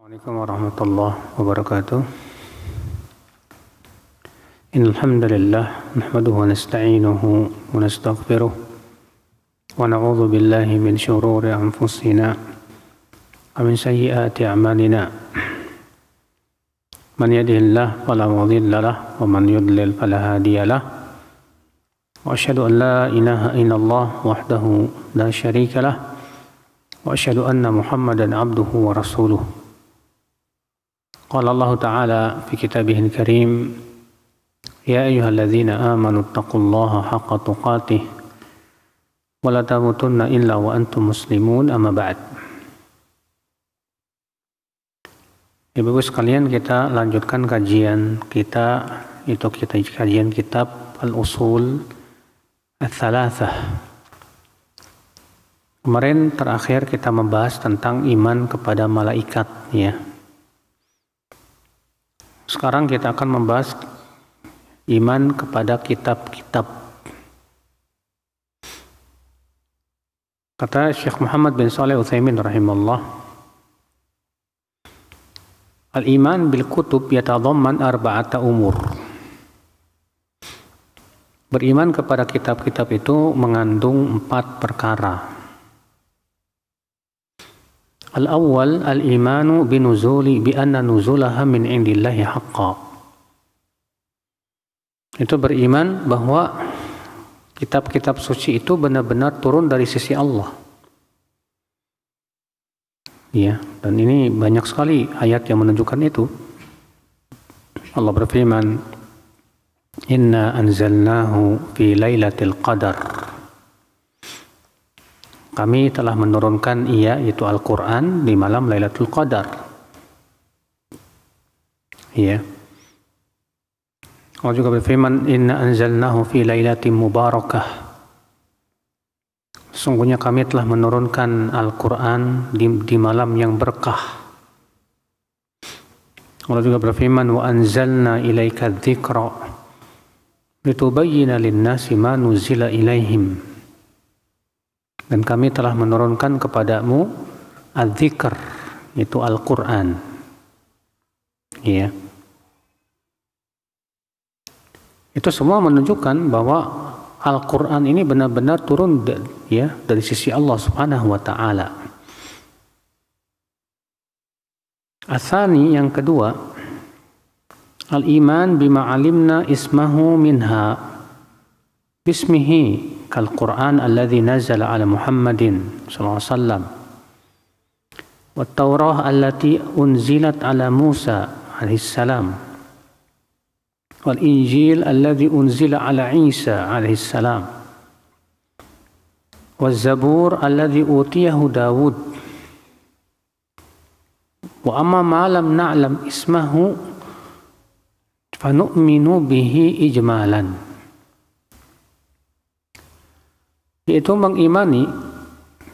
Assalamualaikum warahmatullahi wabarakatuh. Innal hamdalillah nahmaduhu wa nasta'inuhu wa nastaghfiruh wa na'udzu billahi min shururi anfusina wa min sayyiati a'malina. Man yahdihillahu fala mudilla lahu wa man yudlil fala hadiya lahu. Wa asyhadu an la ilaha illallah wahdahu la syarika lahu wa asyhadu anna Muhammadan abduhu wa rasuluh. Qala Allah Ta'ala fi kitabihil karim, ya ayyuhalladzina amanu taqullaha haqqa tuqatih wa la tamutunna illa wa antum muslimun, amma ba'd. Ibu-ibu sekalian, kita lanjutkan kajian kita, kajian kitab Al-Usul Ats-Tsalatsah. Kemarin terakhir kita membahas tentang iman kepada malaikat, ya. Sekarang kita akan membahas iman kepada kitab-kitab. Kata Syekh Muhammad bin Shalih Al-Utsaimin rahimahullah, al-iman bil kutub yatadamman arba'ata umur. Beriman kepada kitab-kitab itu mengandung 4 perkara. Al-awwal al-imanu binuzuli bi anna nuzulaha min indillahi haqqan. Itu beriman bahwa kitab-kitab suci itu benar-benar turun dari sisi Allah. Ya, dan ini banyak sekali ayat yang menunjukkan itu. Allah berfirman, "Inna anzalnahu fi lailatul qadar." Kami telah menurunkan ia, yaitu Al-Quran, di malam Lailatul Qadar. Ya. Allah juga berfirman, Inna anzalnahu fi lailatin mubarakah. Sungguhnya kami telah menurunkan Al-Quran di malam yang berkah. Allah juga berfirman, wa anzalna ilaika dzikra litubayyina lin-nasi ma nuzila ilaihim. Dan kami telah menurunkan kepadamu adzikr, itu Al-Quran. Ya. Itu semua menunjukkan bahwa Al-Quran ini benar-benar turun ya dari sisi Allah Subhanahu wa Ta'ala. Atsani, yang kedua, al-iman bima alimna ismahu minha bismihi kal-Quran alladhi nazala ala Muhammadin sallallahu alaihi wasallam wa Taurah allati unzilat ala Musa alaihi salam wal Injil alladhi unzila ala Isa alaihi salam wa Zabur alladhi utiyahu Dawud wa amma ma lam na'lam ismahu fa nu'minu bihi ijmalan. Yaitu mengimani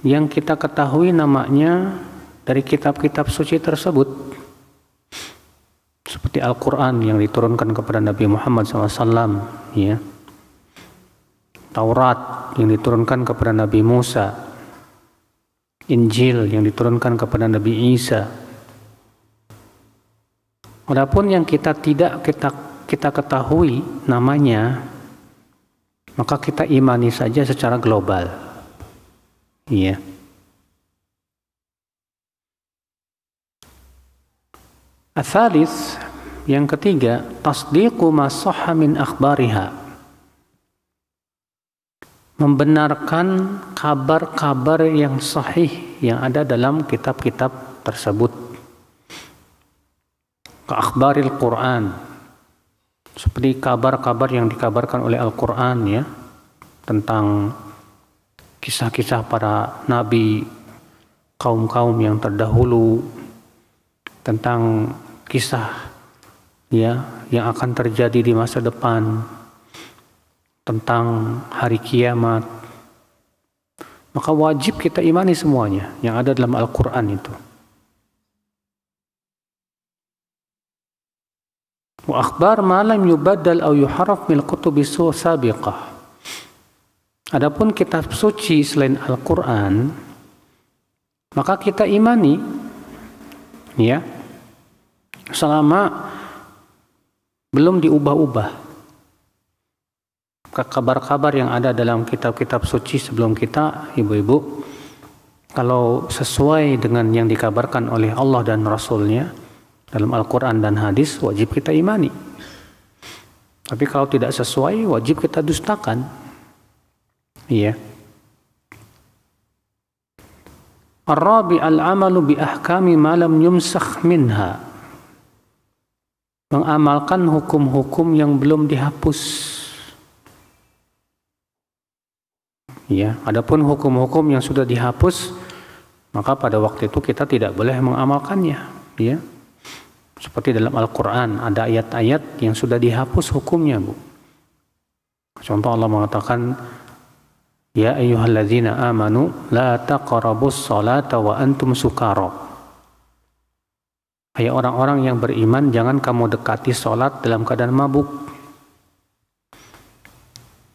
yang kita ketahui namanya dari kitab-kitab suci tersebut, seperti Al-Quran yang diturunkan kepada Nabi Muhammad SAW, ya. Taurat yang diturunkan kepada Nabi Musa, Injil yang diturunkan kepada Nabi Isa. Adapun yang kita ketahui namanya, maka kita imani saja secara global. Iya. Ats-tsalits, yang ketiga, tasdiqu ma shahha min akhbariha. Membenarkan kabar-kabar yang sahih yang ada dalam kitab-kitab tersebut. Ka akhbaril Quran, seperti kabar-kabar yang dikabarkan oleh Al-Quran, ya, tentang kisah-kisah para nabi, kaum-kaum yang terdahulu, tentang kisah, ya, yang akan terjadi di masa depan, tentang hari kiamat. Maka wajib kita imani semuanya yang ada dalam Al-Quran itu. Wa akhbar ma lam yubaddal aw yuharraf min kutubi sabiqah. Adapun kitab suci selain Al-Quran, maka kita imani, ya, selama belum diubah-ubah. Kabar-kabar yang ada dalam kitab-kitab suci sebelum kita, ibu-ibu, kalau sesuai dengan yang dikabarkan oleh Allah dan Rasulnya dalam Al-Quran dan hadis, wajib kita imani. Tapi kalau tidak sesuai, wajib kita dustakan. Iya. Ar-rabi al-amalu bi ahkami ma lam yumsakh minha. Mengamalkan hukum-hukum yang belum dihapus. Ya, adapun hukum-hukum yang sudah dihapus, maka pada waktu itu kita tidak boleh mengamalkannya. Ya, seperti dalam Al-Quran ada ayat-ayat yang sudah dihapus hukumnya, Bu. Contoh Allah mengatakan, Ya ayyuhalladzina amanu la taqrabus salata wa antum sukara. Hai orang-orang yang beriman, jangan kamu dekati sholat dalam keadaan mabuk.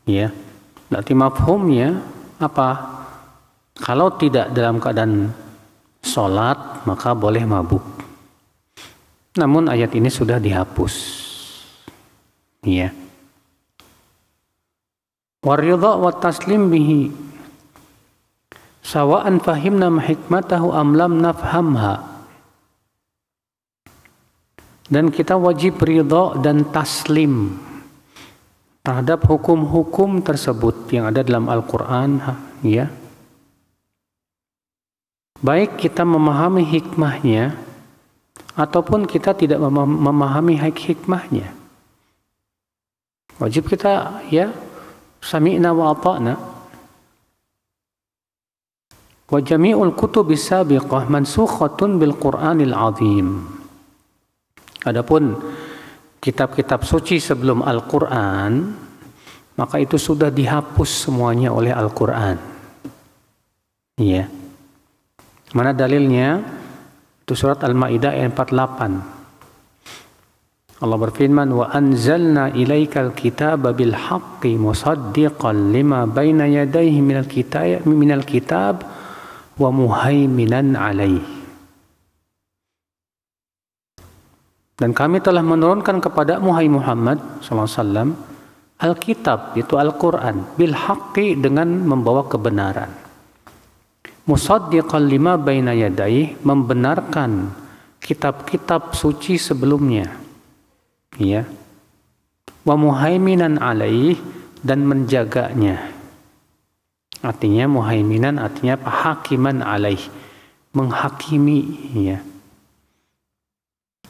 Ya, berarti mafhumnya apa? Kalau tidak dalam keadaan sholat, maka boleh mabuk. Namun ayat ini sudah dihapus. Ya. Waridha wa taslim bihi. Sawa'an fahimna hikmatahu am lam nafhamha. Dan kita wajib ridha dan taslim terhadap hukum-hukum tersebut yang ada dalam Al-Quran, ya. Baik kita memahami hikmahnya ataupun kita tidak memahami hikmahnya. Wajib kita, ya, sami'na wa ata'na. Wa jami'ul kutubis sabiqah mansukhatun bil Qur'anil azim. Adapun kitab-kitab suci sebelum Al-Quran, maka itu sudah dihapus semuanya oleh Al-Quran. Iya. Mana dalilnya? Itu surat Al-Maidah ayat 48. Allah berfirman, wa anzalna ilaikal kitaba bil haqqi musaddiqan lima baina yadayhi minal kitab wa muhaiminan alaihi. Dan kami telah menurunkan kepada Muhammad SAW Alkitab, yaitu Al-Quran, bil haqqi, dengan membawa kebenaran. Musaddiqan lima baina yadayhi, membenarkan kitab-kitab suci sebelumnya. Ya. Wa muhaiminan alaih, dan menjaganya. Artinya muhaiminan artinya hakiman alaih, menghakimi, ya.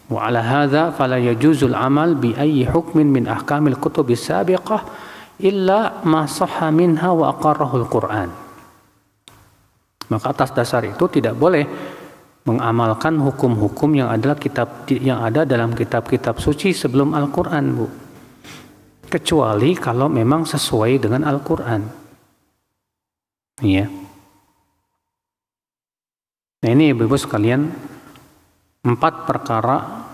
Wa ala hadza fala yajuzul amal bi ayyi hukmin min ahkamil kutubis sabiqah illa ma sahha minha wa aqarrahu al-Qur'an. Maka atas dasar itu tidak boleh mengamalkan hukum-hukum yang ada dalam kitab-kitab suci sebelum Al-Qur'an, Bu. Kecuali kalau memang sesuai dengan Al-Qur'an. Iya. Nah, ini Ibu-ibu sekalian, 4 perkara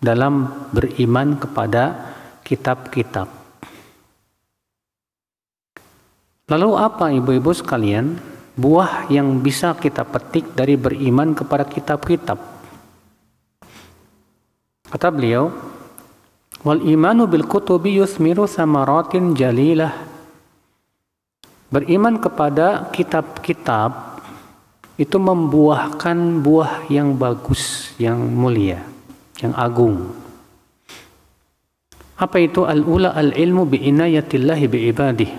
dalam beriman kepada kitab-kitab. Lalu apa, ibu-ibu sekalian, buah yang bisa kita petik dari beriman kepada kitab-kitab? Kata beliau, wal imanu bil kutubi yuthmiru thamaratin jalilah. Beriman kepada kitab-kitab itu membuahkan buah yang bagus, yang mulia, yang agung. Apa itu? Al-ula al-ilmu bi'inayatillahi bi'ibadih,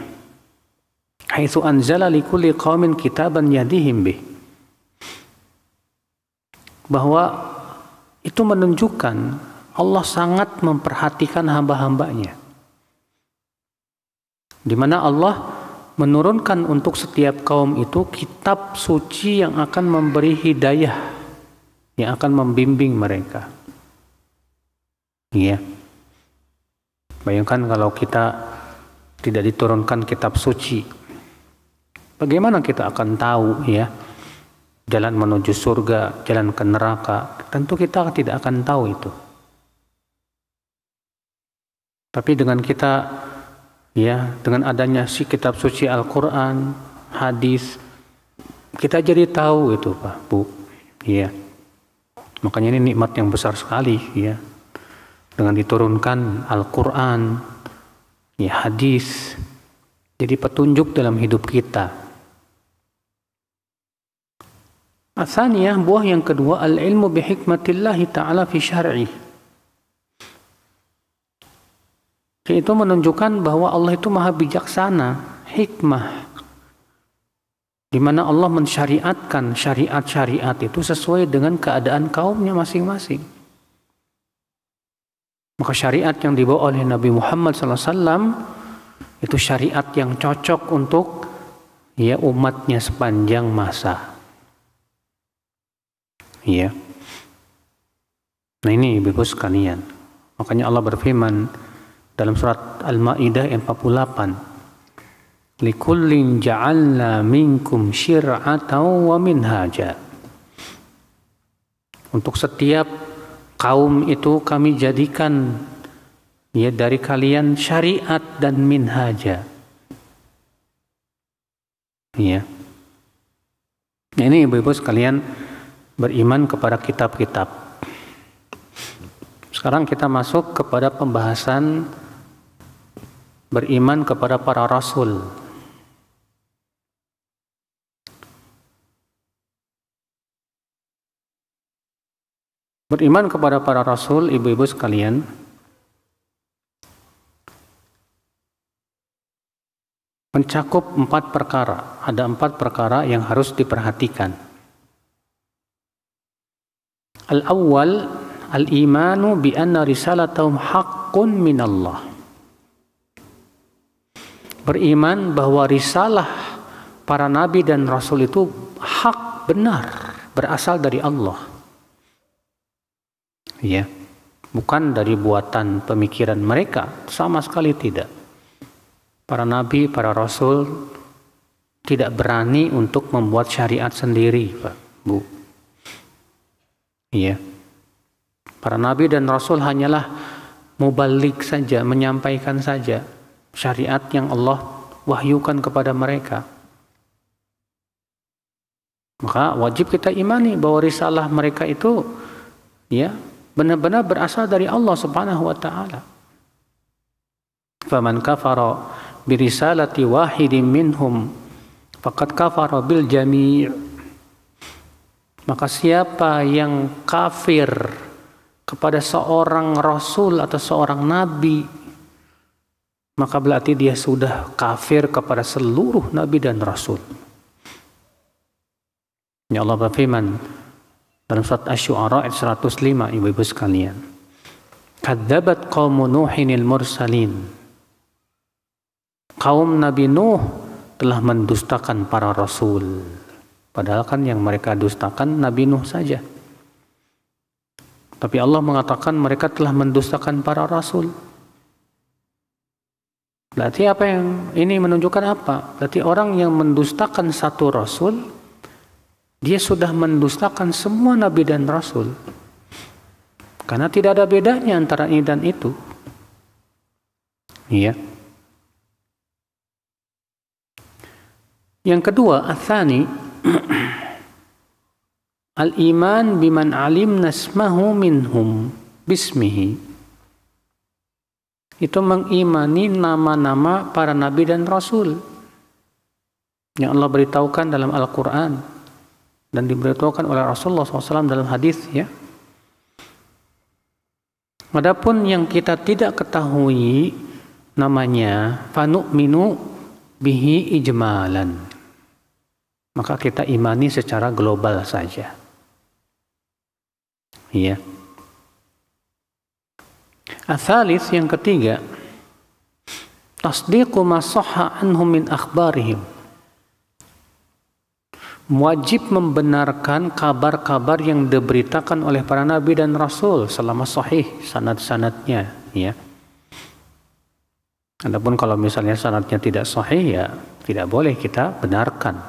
haitsu anzala likulli qaumin kitaban yadihim bih. Bahwa itu menunjukkan Allah sangat memperhatikan hamba-hambanya, di mana Allah menurunkan untuk setiap kaum itu kitab suci yang akan memberi hidayah, yang akan membimbing mereka. Iya. Bayangkan kalau kita tidak diturunkan kitab suci, bagaimana kita akan tahu, ya, jalan menuju surga, jalan ke neraka? Tentu kita tidak akan tahu itu. Tapi dengan kita, ya, dengan adanya si kitab suci Al-Quran, hadis, kita jadi tahu itu, Pak, Bu. Iya. Makanya ini nikmat yang besar sekali ya. Dengan diturunkan Al-Qur'an, ya hadis, jadi petunjuk dalam hidup kita. Atsaniyah, buah yang kedua, al-ilmu bihikmatillahi ta'ala fi syar'i. Itu menunjukkan bahwa Allah itu maha bijaksana, hikmah, di mana Allah mensyariatkan syariat-syariat itu sesuai dengan keadaan kaumnya masing-masing. Maka syariat yang dibawa oleh Nabi Muhammad SAW itu syariat yang cocok untuk ya umatnya sepanjang masa. Ya. Nah ini Ibu sekalian. Makanya Allah berfirman dalam surat Al-Maidah ayat 48. Likullin ja'alna minkum syir'atan wa minhaja. Untuk setiap kaum itu kami jadikan ya dari kalian syariat dan minhaja. Ya. Ini Ibu-ibu sekalian beriman kepada kitab-kitab. Sekarang kita masuk kepada pembahasan beriman kepada para rasul. Beriman kepada para rasul, ibu-ibu sekalian, mencakup 4 perkara. Ada 4 perkara yang harus diperhatikan. Al-awwal, al-imanu bi anna risalatahum haqqun minallah. Beriman bahwa risalah para nabi dan rasul itu hak, benar, berasal dari Allah. Ya, bukan dari buatan pemikiran mereka, sama sekali tidak. Para nabi, para rasul tidak berani untuk membuat syariat sendiri, Pak, Bu. Iya. Para nabi dan rasul hanyalah mubalik saja, menyampaikan saja syariat yang Allah wahyukan kepada mereka. Maka wajib kita imani bahwa risalah mereka itu ya benar-benar berasal dari Allah Subhanahu wa taala. Faman kafara bi risalati wahidin minhum faqad kafara bil jami'. Maka siapa yang kafir kepada seorang rasul atau seorang nabi, maka berarti dia sudah kafir kepada seluruh nabi dan rasul. Ya Allah berfirman dalam surat Asy-Syu'ara ayat 105, ibu-ibu sekalian. Kadzabat qaumu Nuhinil mursalin. Kaum Nabi Nuh telah mendustakan para rasul. Padahal kan yang mereka dustakan Nabi Nuh saja. Tapi Allah mengatakan mereka telah mendustakan para rasul. Berarti apa yang ini menunjukkan apa? Berarti orang yang mendustakan satu rasul, dia sudah mendustakan semua nabi dan rasul. Karena tidak ada bedanya antara ini dan itu. Iya. Yang kedua, atsani al-iman biman alimna ismahu minhum bismihi. Itu mengimani nama-nama para nabi dan rasul yang Allah beritahukan dalam Al-Quran dan diberitahukan oleh Rasulullah SAW dalam hadis, ya. Adapun yang kita tidak ketahui namanya, fanu'minu bihi ijmalan, maka kita imani secara global saja. Iya. Ats-tsalits, yang ketiga, tasdiqu ma sahha anhum min akhbarihim. Wajib membenarkan kabar-kabar yang diberitakan oleh para nabi dan rasul selama sahih sanad-sanadnya, ya. Adapun kalau misalnya sanadnya tidak sahih, ya tidak boleh kita benarkan,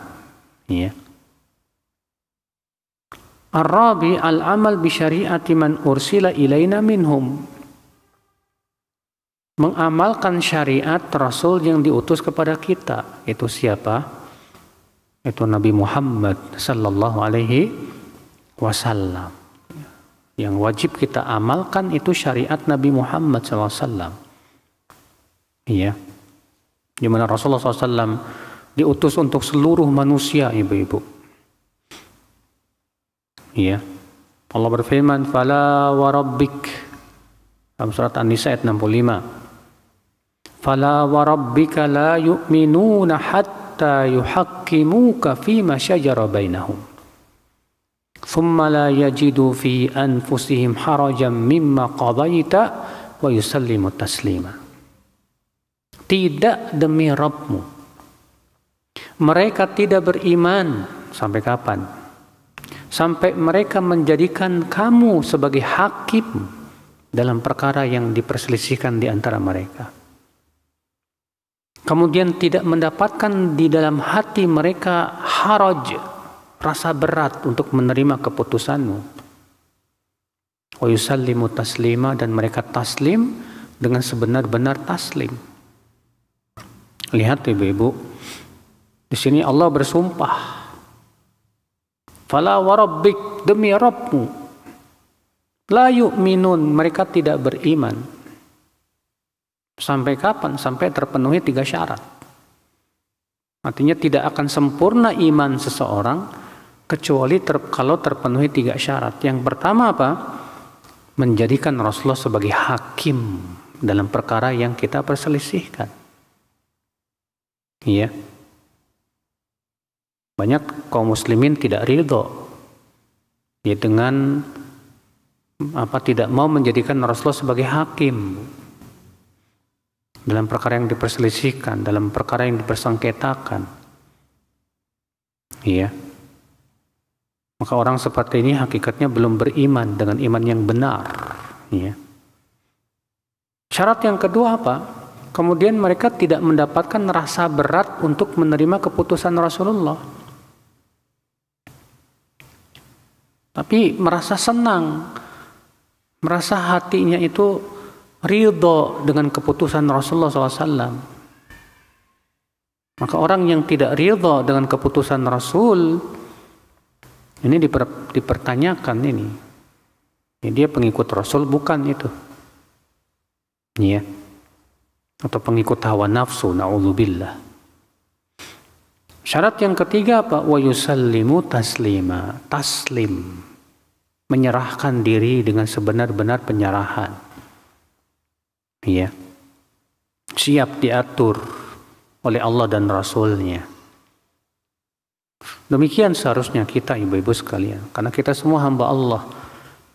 ya. Ar-rabi al-amal bi syari'ati man ursila ilaina minhum. Mengamalkan syariat rasul yang diutus kepada kita. Itu siapa? Itu Nabi Muhammad sallallahu alaihi wasallam. Yang wajib kita amalkan itu syariat Nabi Muhammad SAW. Iya. Di mana Rasulullah SAW diutus untuk seluruh manusia, ibu-ibu. Iya. Allah berfirman, "Fala wa rabbik." Dalam surat An-Nisa ayat 65. "Fala wa rabbika la yu'minuna hatta yuhaqqimuka fima syajara bainahum. Thumma la yajidu fi anfusihim harajan mimma qadaita wa yusallimu taslima." Tidak demi Rabbmu, mereka tidak beriman sampai kapan? Sampai mereka menjadikan kamu sebagai hakim dalam perkara yang diperselisihkan di antara mereka. Kemudian tidak mendapatkan di dalam hati mereka haraj, rasa berat untuk menerima keputusanmu. Wa yusallimu taslima, dan mereka taslim dengan sebenar-benar taslim. Lihat ibu-ibu, di sini Allah bersumpah, "Fala wa rabbik," demi Rabbmu, "la yu'minun," mereka tidak beriman. Sampai kapan? Sampai terpenuhi 3 syarat. Artinya tidak akan sempurna iman seseorang kecuali kalau terpenuhi 3 syarat. Yang pertama apa? Menjadikan Rasulullah sebagai hakim dalam perkara yang kita perselisihkan. Iya. Banyak kaum muslimin tidak ridho ya dengan tidak mau menjadikan Rasulullah sebagai hakim dalam perkara yang diperselisihkan, dalam perkara yang dipersengketakan. Iya. Maka orang seperti ini hakikatnya belum beriman dengan iman yang benar. Ya. Syarat yang kedua apa? Kemudian mereka tidak mendapatkan rasa berat untuk menerima keputusan Rasulullah. Tapi merasa senang, merasa hatinya itu ridho dengan keputusan Rasulullah SAW. Maka orang yang tidak ridho dengan keputusan Rasul, ini dipertanyakan ini. Ya, dia pengikut Rasul bukan itu. Ya. Atau pengikut hawa nafsu, na'udzubillah. Syarat yang ketiga apa? Wa yusallimu taslima. Taslim. Menyerahkan diri dengan sebenar-benar penyerahan. Ya. Siap diatur oleh Allah dan Rasulnya. Demikian seharusnya kita, ibu-ibu sekalian, karena kita semua hamba Allah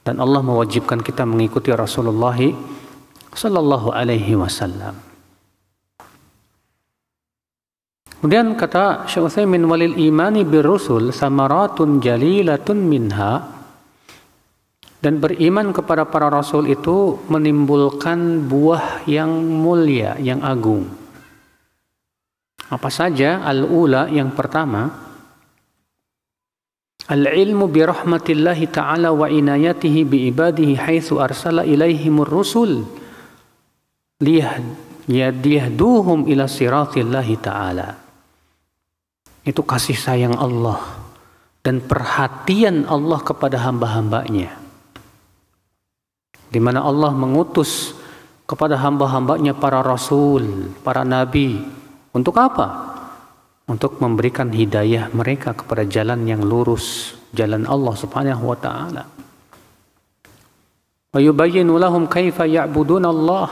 dan Allah mewajibkan kita mengikuti Rasulullah sallallahu alaihi wasallam. Kemudian kata Syekh Utsaimin, walil imani birrusul samaratun jalilatun minha, dan beriman kepada para rasul itu menimbulkan buah yang mulia, yang agung. Apa saja? Al-ula, yang pertama, al-ilmu bi rahmatillahi ta'ala wa inayatihi bi ibadihi haitsu arsala ilaihimur rusul liyahduhum ila siratillahi ta'ala. Itu kasih sayang Allah dan perhatian Allah kepada hamba-hambanya, di mana Allah mengutus kepada hamba-hambanya para rasul, para nabi. Untuk apa? Untuk memberikan hidayah mereka kepada jalan yang lurus, jalan Allah Subhanahu wa taala. Wa yubayyinu lahum kaifa ya'budun Allah.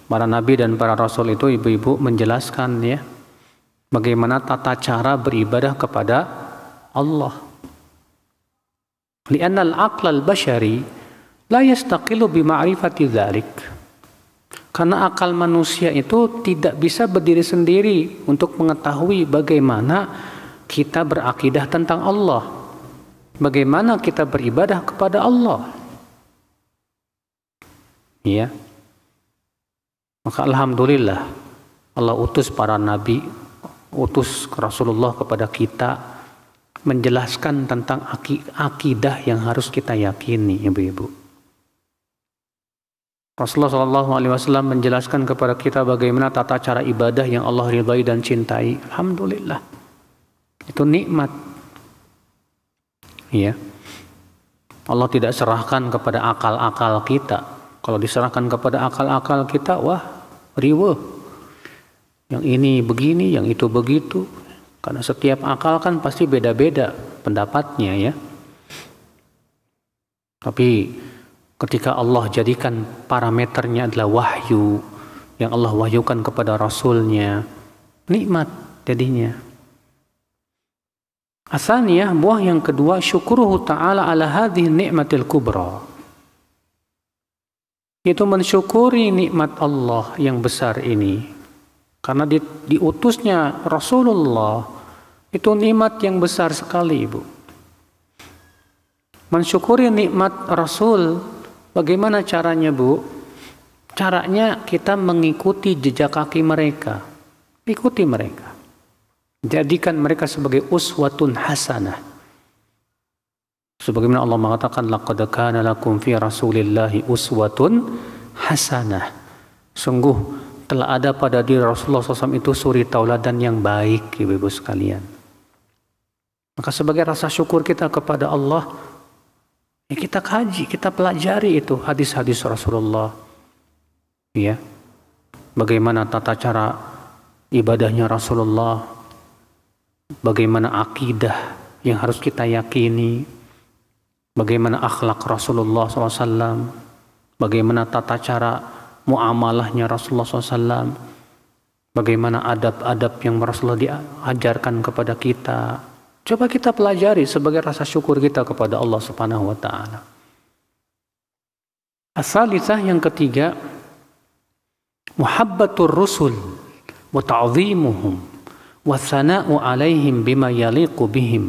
Para nabi dan para rasul itu, ibu-ibu, menjelaskan ya bagaimana tata cara beribadah kepada Allah. Li'anna al-aql al-bashari la yastaqilu bi ma'rifati dzalik. Karena akal manusia itu tidak bisa berdiri sendiri untuk mengetahui bagaimana kita berakidah tentang Allah, bagaimana kita beribadah kepada Allah. Ya. Maka alhamdulillah Allah utus para nabi, utus Rasulullah kepada kita menjelaskan tentang akidah yang harus kita yakini, ibu-ibu. Rasulullah SAW menjelaskan kepada kita bagaimana tata cara ibadah yang Allah ridhai dan cintai. Alhamdulillah, itu nikmat. Ya. Allah tidak serahkan kepada akal-akal kita. Kalau diserahkan kepada akal-akal kita, wah, riweuh. Yang ini begini, yang itu begitu. Karena setiap akal kan pasti beda-beda pendapatnya ya. Tapi ketika Allah jadikan parameternya adalah wahyu, yang Allah wahyukan kepada Rasulnya, nikmat jadinya. Asalnya buah yang kedua, syukuruhu ta'ala ala hadhihi ni'matil kubra. Itu mensyukuri nikmat Allah yang besar ini. Karena diutusnya Rasulullah, itu nikmat yang besar sekali, Ibu. Mensyukuri nikmat Rasul, bagaimana caranya, Bu? Caranya kita mengikuti jejak kaki mereka. Ikuti mereka. Jadikan mereka sebagai uswatun hasanah. Sebagaimana Allah mengatakan, laqad kana lakum fi Rasulillahi uswatun hasanah. Sungguh telah ada pada diri Rasulullah SAW itu suri tauladan yang baik, Ibu-ibu sekalian. Maka sebagai rasa syukur kita kepada Allah, ya kita kaji, kita pelajari itu hadis-hadis Rasulullah. Ya, bagaimana tata cara ibadahnya Rasulullah, bagaimana akidah yang harus kita yakini, bagaimana akhlak Rasulullah SAW, bagaimana tata cara muamalahnya Rasulullah SAW, bagaimana adab-adab yang Rasulullah diajarkan kepada kita. Coba kita pelajari sebagai rasa syukur kita kepada Allah Subhanahu wa Ta'ala. As-salisah yang ketiga, muhabbatur rusul wa ta'zimuhum wa thana'u alaihim bima yaliqu bihim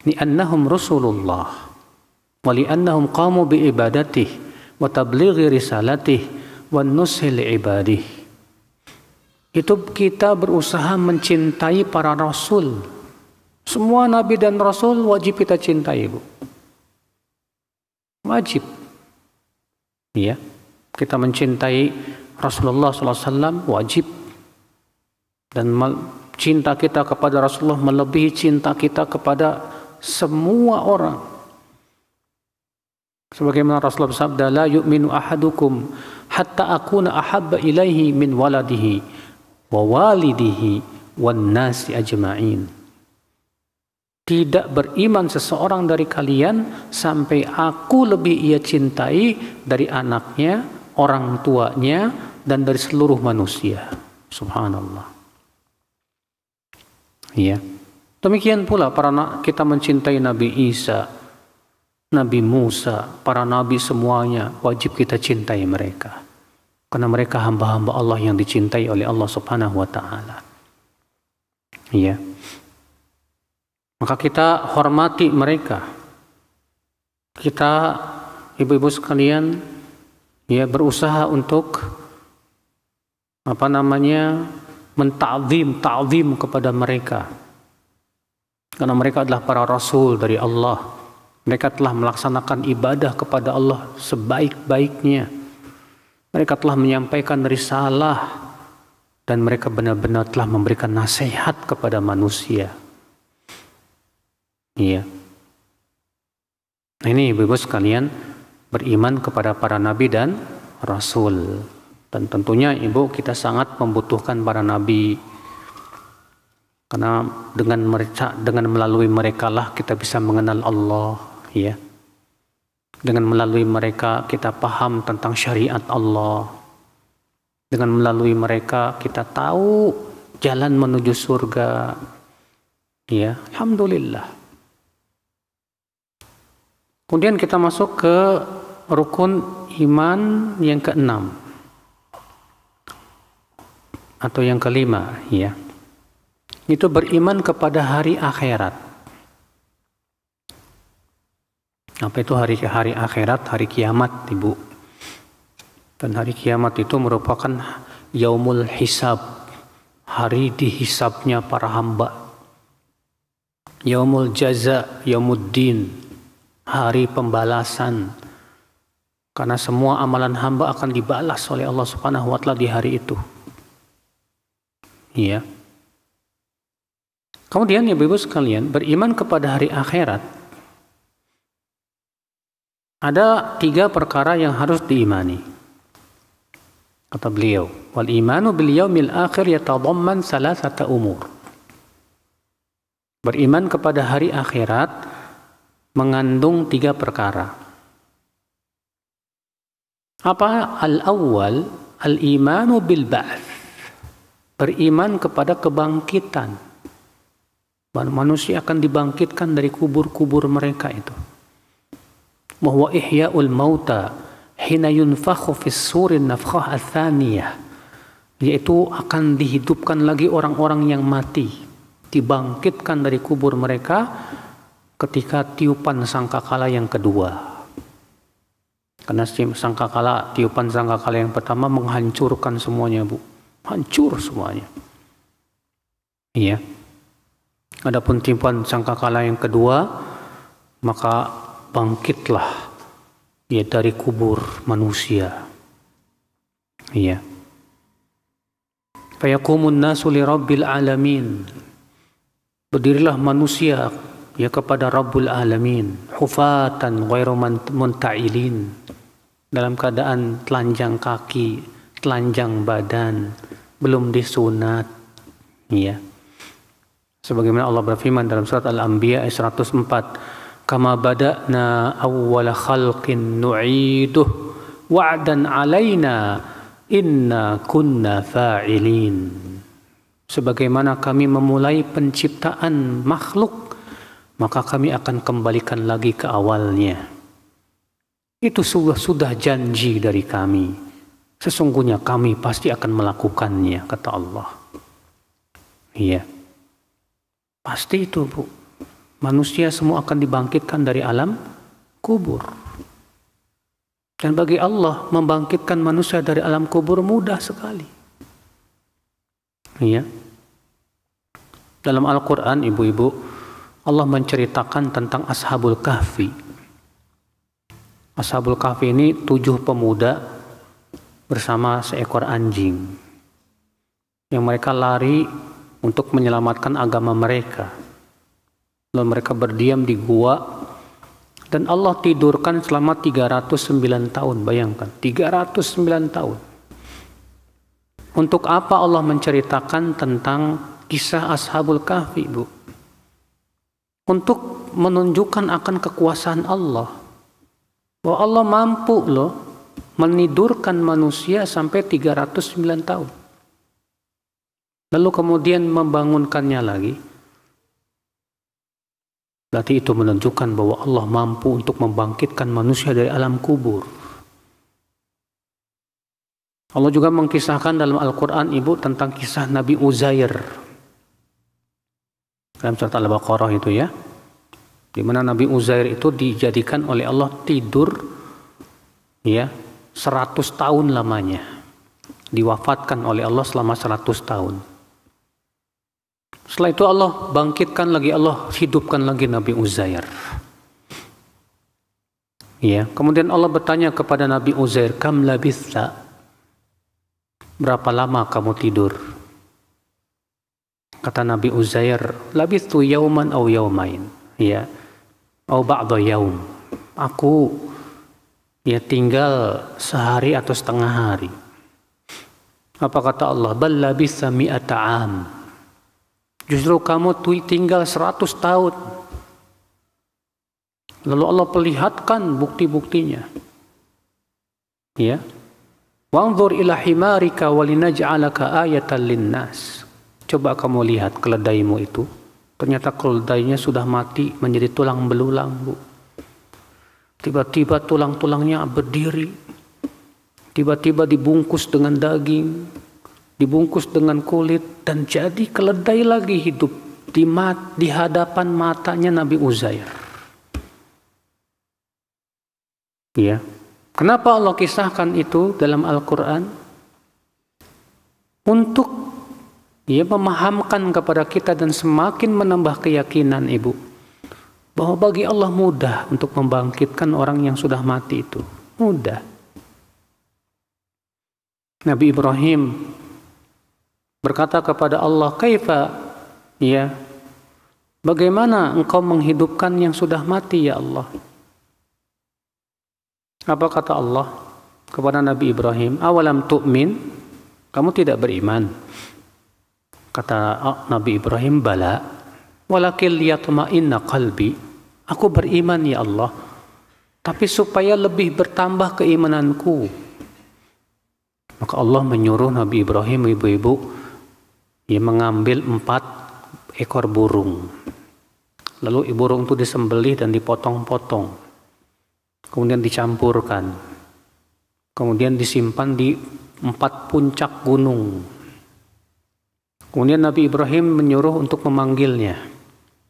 li'annahum rasulullah wa li'annahum qamu bi ibadatihi wa tablighi risalatihi wa nushi li'ibadihi. Itu kita berusaha mencintai para rasul. Semua nabi dan rasul wajib kita cintai, Bu. Wajib. Ya, kita mencintai Rasulullah SAW wajib. Dan cinta kita kepada Rasulullah melebihi cinta kita kepada semua orang. Sebagaimana Rasulullah bersabda, la yu'minu ahadukum hatta akuna ahabba ilaihi min waladihi wa walidihi wan nasi ajma'in. Tidak beriman seseorang dari kalian sampai aku lebih ia cintai dari anaknya, orang tuanya, dan dari seluruh manusia. Subhanallah. Ya. Demikian pula kita mencintai Nabi Isa, Nabi Musa, para nabi semuanya wajib kita cintai mereka. Karena mereka hamba-hamba Allah yang dicintai oleh Allah Subhanahu wa Ta'ala. Ya. Maka kita hormati mereka. Kita, ibu-ibu sekalian, ya berusaha untuk ta'zim kepada mereka. Karena mereka adalah para rasul dari Allah. Mereka telah melaksanakan ibadah kepada Allah sebaik-baiknya. Mereka telah menyampaikan risalah dan mereka benar-benar telah memberikan nasihat kepada manusia. Iya. Nah, ini ibu-ibu sekalian, beriman kepada para nabi dan rasul. Dan tentunya ibu, kita sangat membutuhkan para nabi. Karena dengan melalui mereka lah kita bisa mengenal Allah, ya. Dengan melalui mereka kita paham tentang syariat Allah. Dengan melalui mereka kita tahu jalan menuju surga. Ya, alhamdulillah. Kemudian kita masuk ke rukun iman yang keenam atau yang kelima, ya. Itu beriman kepada hari akhirat. Apa itu hari akhirat? Hari kiamat, Ibu. Dan hari kiamat itu merupakan yaumul hisab, hari dihisabnya para hamba. Yaumul jaza, yaumuddin, hari pembalasan. Karena semua amalan hamba akan dibalas oleh Allah Subhanahu wa Ta'ala di hari itu. Iya. Kemudian ibu-ibu sekalian, beriman kepada hari akhirat Ada 3 perkara yang harus diimani. Kata beliau, wal imanu bil yaumil akhir yatadamman salasata umur. Beriman kepada hari akhirat mengandung 3 perkara. Apa? Al-awwal, al-imanu bil ba'ts. Beriman kepada kebangkitan. Manusia akan dibangkitkan dari kubur-kubur mereka itu. Wa ihya'ul mauta hina yunfakhu fis surin nafkhah ats-tsaniyah, yaitu akan dihidupkan lagi orang-orang yang mati, dibangkitkan dari kubur mereka ketika tiupan sangkakala yang kedua. Karena tiupan sangkakala yang pertama menghancurkan semuanya, Bu. Hancur semuanya. Iya. Adapun tiupan sangkakala yang kedua, maka bangkitlah ya dari kubur manusia. Iya. Fayaqumun nasu li rabbil alamin. Berdirilah manusia ya kepada Rabbul alamin, hufatan ghairu munta'ilin, dalam keadaan telanjang kaki, telanjang badan, belum disunat. Iya. Sebagaimana Allah berfirman dalam surat Al-Anbiya ayat 104, kama bada'na awwala khalqin nu'iduh wa'dan alaina inna kunna fa'ilin. Sebagaimana kami memulai penciptaan makhluk, maka kami akan kembalikan lagi ke awalnya. Itu sudah janji dari kami. Sesungguhnya kami pasti akan melakukannya, kata Allah. Iya. Pasti itu, Bu. Manusia semua akan dibangkitkan dari alam kubur. Dan bagi Allah membangkitkan manusia dari alam kubur mudah sekali. Iya. Dalam Al-Quran, ibu-ibu, Allah menceritakan tentang Ashabul Kahfi. Ashabul Kahfi ini 7 pemuda bersama seekor anjing. Yang mereka lari untuk menyelamatkan agama mereka. Lalu mereka berdiam di gua dan Allah tidurkan selama 309 tahun. Bayangkan, 309 tahun. Untuk apa Allah menceritakan tentang kisah Ashabul Kahfi, Bu? Untuk menunjukkan akan kekuasaan Allah. Bahwa Allah mampu loh menidurkan manusia sampai 309 tahun. Lalu kemudian membangunkannya lagi. Berarti itu menunjukkan bahwa Allah mampu untuk membangkitkan manusia dari alam kubur. Allah juga mengkisahkan dalam Al-Quran, Ibu, tentang kisah Nabi Uzair. Dalam surat Al-Baqarah itu ya. Di mana Nabi Uzair itu dijadikan oleh Allah tidur ya 100 tahun lamanya. Diwafatkan oleh Allah selama 100 tahun. Setelah itu Allah bangkitkan lagi, Allah hidupkan lagi Nabi Uzair. Ya, kemudian Allah bertanya kepada Nabi Uzair, "Kam labitha?" Berapa lama kamu tidur? Kata Nabi Uzair, "Labithu yauman aw yaumain." Ya, au ba'da yaum. Aku ya tinggal sehari atau setengah hari. Apa kata Allah? "Bal labitha mi'ata 'am." Justru kamu tinggal 100 tahun. Lalu Allah perlihatkan bukti-buktinya. Ya. Wanzur ila himarika walinaj'alaka ayatan linnas. Coba kamu lihat keledaimu itu. Ternyata keledainya sudah mati menjadi tulang belulang, Bu. Tiba-tiba tulang-tulangnya berdiri. Tiba-tiba dibungkus dengan daging, dibungkus dengan kulit, dan jadi keledai lagi hidup di hadapan matanya Nabi Uzair. Ya. Kenapa Allah kisahkan itu dalam Al-Quran? Untuk ya memahamkan kepada kita dan semakin menambah keyakinan, Ibu, bahwa bagi Allah mudah untuk membangkitkan orang yang sudah mati itu. Mudah. Nabi Ibrahim berkata kepada Allah, "Kaifa ya? Bagaimana engkau menghidupkan yang sudah mati ya Allah?" Apa kata Allah kepada Nabi Ibrahim? Awalam tu'min? Kamu tidak beriman? Kata Nabi Ibrahim, bala. Walakin liyatma'inna qalbi. Aku beriman ya Allah, tapi supaya lebih bertambah keimananku. Maka Allah menyuruh Nabi Ibrahim, ibu-ibu, ia mengambil 4 ekor burung. Lalu burung itu disembelih dan dipotong-potong. Kemudian dicampurkan. Kemudian disimpan di 4 puncak gunung. Kemudian Nabi Ibrahim menyuruh untuk memanggilnya.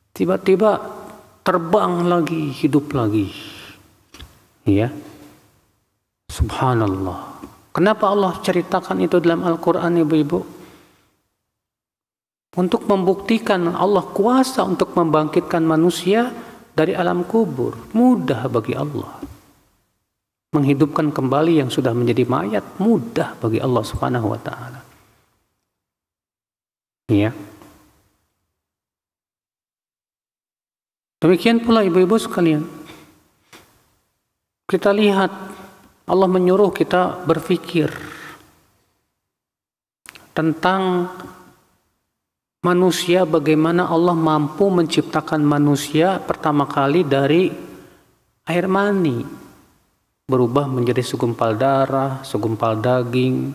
Tiba-tiba terbang lagi, hidup lagi. Ya. Subhanallah. Kenapa Allah ceritakan itu dalam Al-Quran, ibu-ibu? Untuk membuktikan Allah kuasa untuk membangkitkan manusia dari alam kubur. Mudah bagi Allah. Menghidupkan kembali yang sudah menjadi mayat, mudah bagi Allah Subhanahu wa ta'ala. Ya. Demikian pula ibu-ibu sekalian. Kita lihat Allah menyuruh kita berpikir tentang manusia, bagaimana Allah mampu menciptakan manusia pertama kali dari air mani, berubah menjadi segumpal darah, segumpal daging,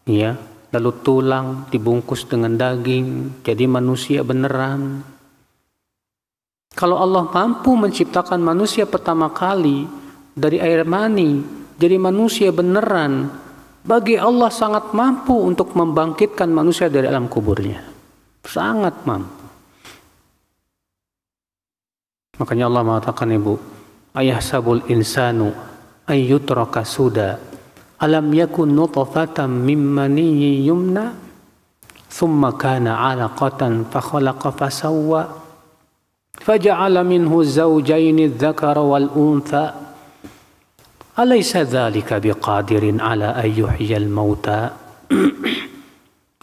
ya, lalu tulang dibungkus dengan daging, jadi manusia beneran. Kalau Allah mampu menciptakan manusia pertama kali dari air mani, jadi manusia beneran, bagi Allah sangat mampu untuk membangkitkan manusia dari alam kuburnya. Sangat mampu. Makanya Allah mengatakan, ibu, ayahsabul insanu ayyutraka suda alam yakun nutfatan min maniyyin yumna thumma kana 'alaqatan fa khalaqa fasawwa faja'ala minhu zawjayn adh-dhakara wal untha alaysa dzalika biqadirin ala ayyuhyal mauta.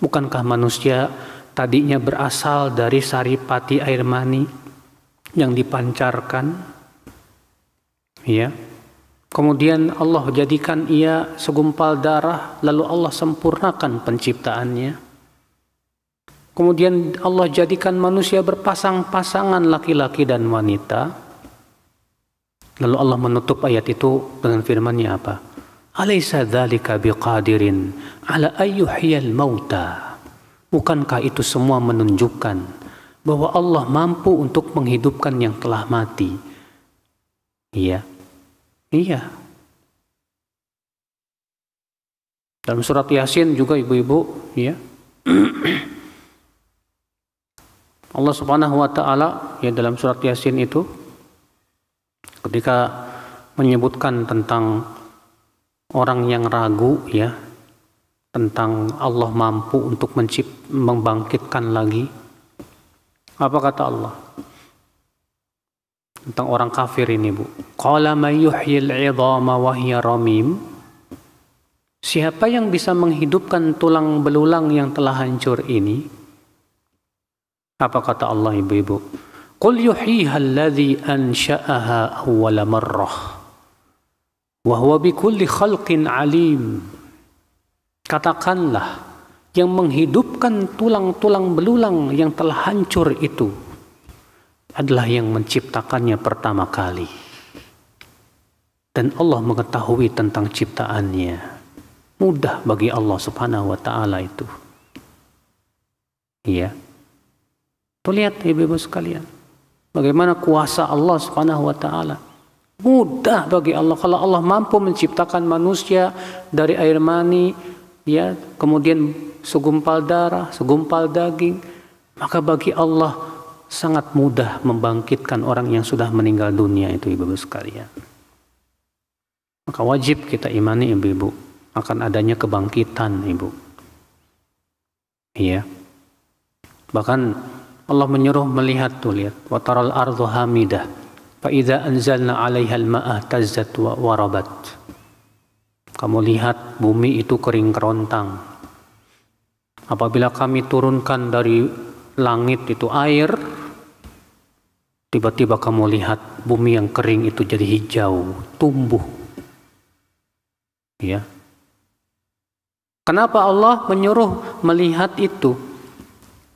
Bukankah manusia tadinya berasal dari saripati air mani yang dipancarkan, ya, kemudian Allah jadikan ia segumpal darah, lalu Allah sempurnakan penciptaannya. Kemudian Allah jadikan manusia berpasang-pasangan laki-laki dan wanita. Lalu Allah menutup ayat itu dengan firman-Nya apa? Alaysa dzalika biqadirin ala ayyuhyal mauta. Bukankah itu semua menunjukkan bahwa Allah mampu untuk menghidupkan yang telah mati? Iya. Iya. Dalam surat Yasin juga ibu-ibu, ya. Allah Subhanahu wa taala ya dalam surat Yasin itu ketika menyebutkan tentang orang yang ragu, ya, tentang Allah mampu untuk membangkitkan lagi. Apa kata Allah? Tentang orang kafir ini, Bu. Qala may yuhyil 'idhama wa hiya ramim. Siapa yang bisa menghidupkan tulang belulang yang telah hancur ini? Apa kata Allah, ibu-ibu? Qul yuhyiha alladhi ansha'aha awwala marrah wa huwa bikulli khalqin alim. Katakanlah, yang menghidupkan tulang-tulang belulang yang telah hancur itu adalah yang menciptakannya pertama kali. Dan Allah mengetahui tentang ciptaannya. Mudah bagi Allah Subhanahu wa ta'ala itu. Iya. Tuh lihat ibu-ibu sekalian, bagaimana kuasa Allah Subhanahu wa ta'ala. Mudah bagi Allah. Kalau Allah mampu menciptakan manusia dari air mani, ya, kemudian segumpal darah, segumpal daging, maka bagi Allah sangat mudah membangkitkan orang yang sudah meninggal dunia itu, ibu-ibu sekalian. Maka wajib kita imani, ibu-ibu, akan adanya kebangkitan, ibu. Iya. Bahkan Allah menyuruh melihat, tuh lihat, wa taral ardu hamidah fa idza anzalna 'alaiha al-ma'a tazzat wa warabat. Kamu lihat bumi itu kering kerontang. Apabila kami turunkan dari langit itu air, tiba-tiba kamu lihat bumi yang kering itu jadi hijau, tumbuh Ya. Kenapa Allah menyuruh melihat itu?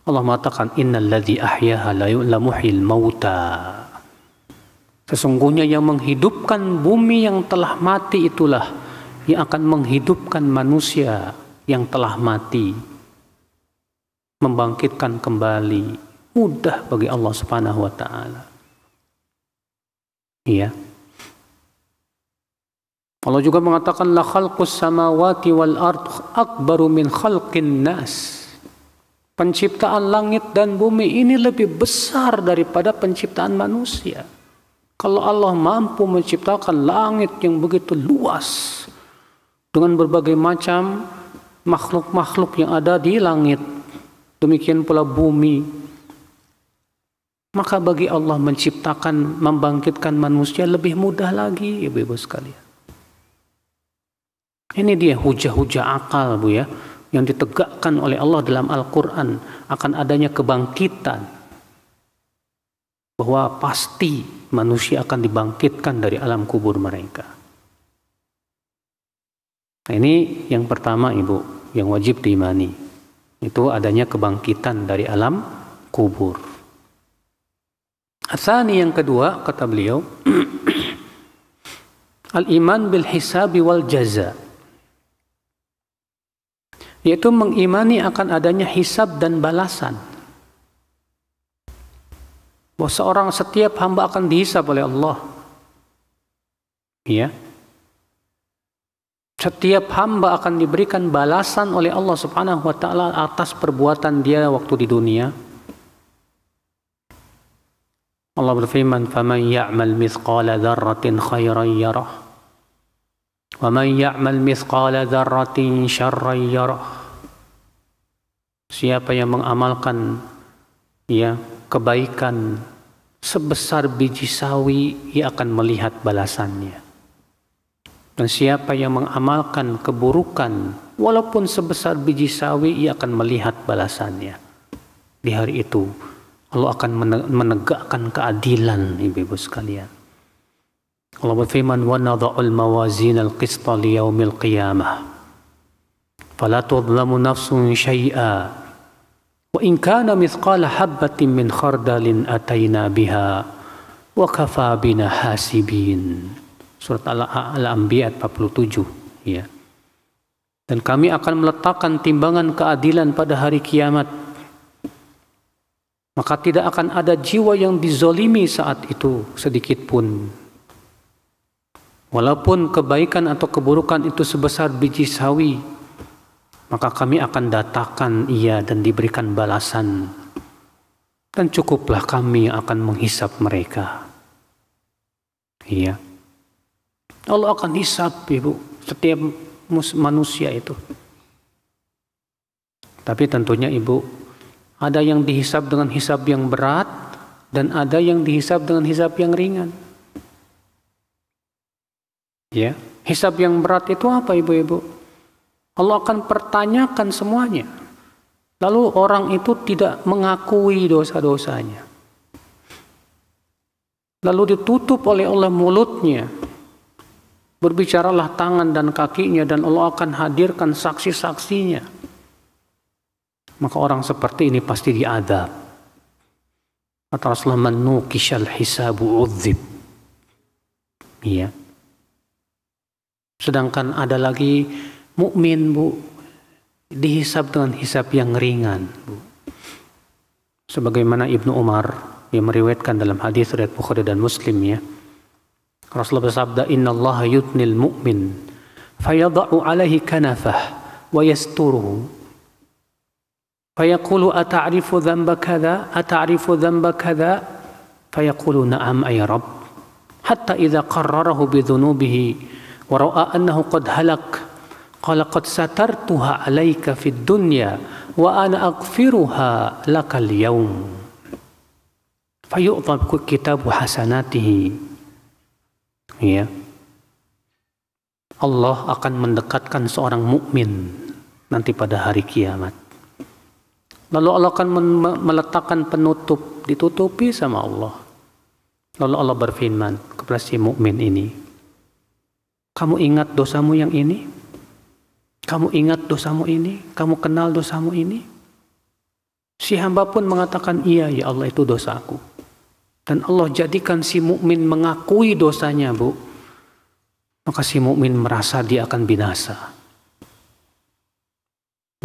Allah mengatakan innalladzi ahyaha la muhyil mauta. Sesungguhnya yang menghidupkan bumi yang telah mati itulah yang akan menghidupkan manusia yang telah mati. Membangkitkan kembali. Mudah bagi Allah Subhanahu wa taala. Iya. Allah juga mengatakan la khalqus samawati wal ard akbaru min khalqin nas. Penciptaan langit dan bumi ini lebih besar daripada penciptaan manusia. Kalau Allah mampu menciptakan langit yang begitu luas dengan berbagai macam makhluk-makhluk yang ada di langit, demikian pula bumi, maka bagi Allah menciptakan, membangkitkan manusia lebih mudah lagi, ibu-ibu sekalian. Ini dia hujah-hujah akal, Bu ya, yang ditegakkan oleh Allah dalam Al-Quran akan adanya kebangkitan, bahwa pasti manusia akan dibangkitkan dari alam kubur mereka. Nah, ini yang pertama, Ibu, yang wajib diimani, itu adanya kebangkitan dari alam kubur. Atsani, yang kedua, kata beliau, al-iman bil hisabi wal jaza, yaitu mengimani akan adanya hisab dan balasan. Bahwa seorang setiap hamba akan dihisab oleh Allah. Ya. Setiap hamba akan diberikan balasan oleh Allah Subhanahu wa taala atas perbuatan dia waktu di dunia. Allah berfirman, "Faman ya'mal mithqala dzarratin khairan yarah, wa man ya'mal mithqala dzarratin syarran yarah." Siapa yang mengamalkan ya kebaikan sebesar biji sawi, ia akan melihat balasannya. Dan siapa yang mengamalkan keburukan walaupun sebesar biji sawi, ia akan melihat balasannya. Di hari itu Allah akan menegakkan keadilan, ibu-ibu sekalian. Allah berfirman, "Wa nadha'ul mawazinal qista liyaumil qiyamah. Fala tudlamu nafsun syai'a. Wa in kana mithqala habbatin min khardalin ataina biha wa kafa bina hasibin." Surat Al-Anbiya 47, ya. Dan kami akan meletakkan timbangan keadilan pada hari kiamat. Maka tidak akan ada jiwa yang dizolimi saat itu sedikit pun. Walaupun kebaikan atau keburukan itu sebesar biji sawi, maka kami akan datangkan ia dan diberikan balasan. Dan cukuplah kami yang akan menghisap mereka. Iya. Allah akan hisap, Ibu, setiap manusia itu. Tapi tentunya, Ibu, ada yang dihisap dengan hisap yang berat dan ada yang dihisap dengan hisap yang ringan. Ya, hisap yang berat itu apa, Ibu-ibu? Allah akan pertanyakan semuanya. Lalu orang itu tidak mengakui dosa-dosanya. Lalu ditutup oleh Allah mulutnya. Berbicaralah tangan dan kakinya dan Allah akan hadirkan saksi-saksinya. Maka orang seperti ini pasti diadab. Kata Rasulullah, "Man nuqishal hisabu udzib." Iya. Sedangkan ada lagi mukmin, Bu, dihisab dengan hisab yang ringan, Bu. Sebagaimana Ibnu Umar yang meriwayatkan dalam hadis riwayat Bukhari dan Muslim, ya. Rasulullah bersabda, "Innallaha yutnil mu'min fayadha'u 'alaihi kanafah wa yasturuhu fayaqulu ata'rifu dhanba kadza ata'rifu dhanba kadza fayaqulu na'am ay rabb hatta idza qarrarahu bi dhunubihi wa ra'a annahu qad halak qala qad satartuha 'alaika fid dunya wa ana aghfiruha lakal yawm fayu'ta kitabu hasanatihi." Ya, Allah akan mendekatkan seorang mukmin nanti pada hari kiamat. Lalu Allah akan meletakkan penutup, ditutupi sama Allah. Lalu Allah berfirman kepada si mukmin ini, Kamu ingat dosamu yang ini? Kamu ingat dosamu ini? Kamu kenal dosamu ini? Si hamba pun mengatakan, iya ya Allah, itu dosaku. Dan Allah jadikan si mukmin mengakui dosanya, Bu. Maka si mukmin merasa dia akan binasa.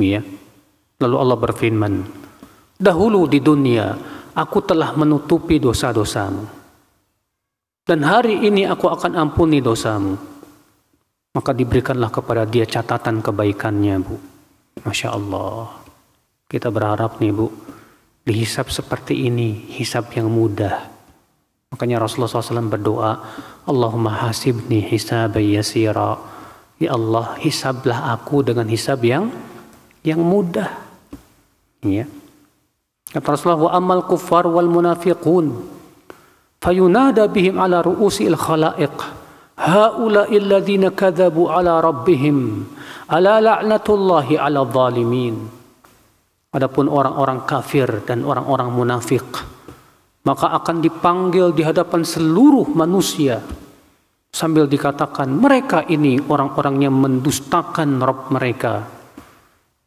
Ya. Lalu Allah berfirman, dahulu di dunia aku telah menutupi dosa-dosamu. Dan hari ini aku akan ampuni dosamu. Maka diberikanlah kepada dia catatan kebaikannya, Bu. Masya Allah. Kita berharap nih, Bu, dihisab seperti ini, hisab yang mudah. Makanya Rasulullah SAW berdoa, Allahumma hasibni hisaban yasira. Ya Allah, hisablah aku dengan hisab yang mudah. Ya. Kata Rasulullah, wa amal kuffar wal munafiqun fayunada bihim ala ru'usil khalaiq haula'i alladhina kadzabu ala rabbihim ala la'natullahi ala zalimin. Adapun orang-orang kafir dan orang-orang munafik, maka akan dipanggil di hadapan seluruh manusia sambil dikatakan, mereka ini orang-orang yang mendustakan Rabb mereka.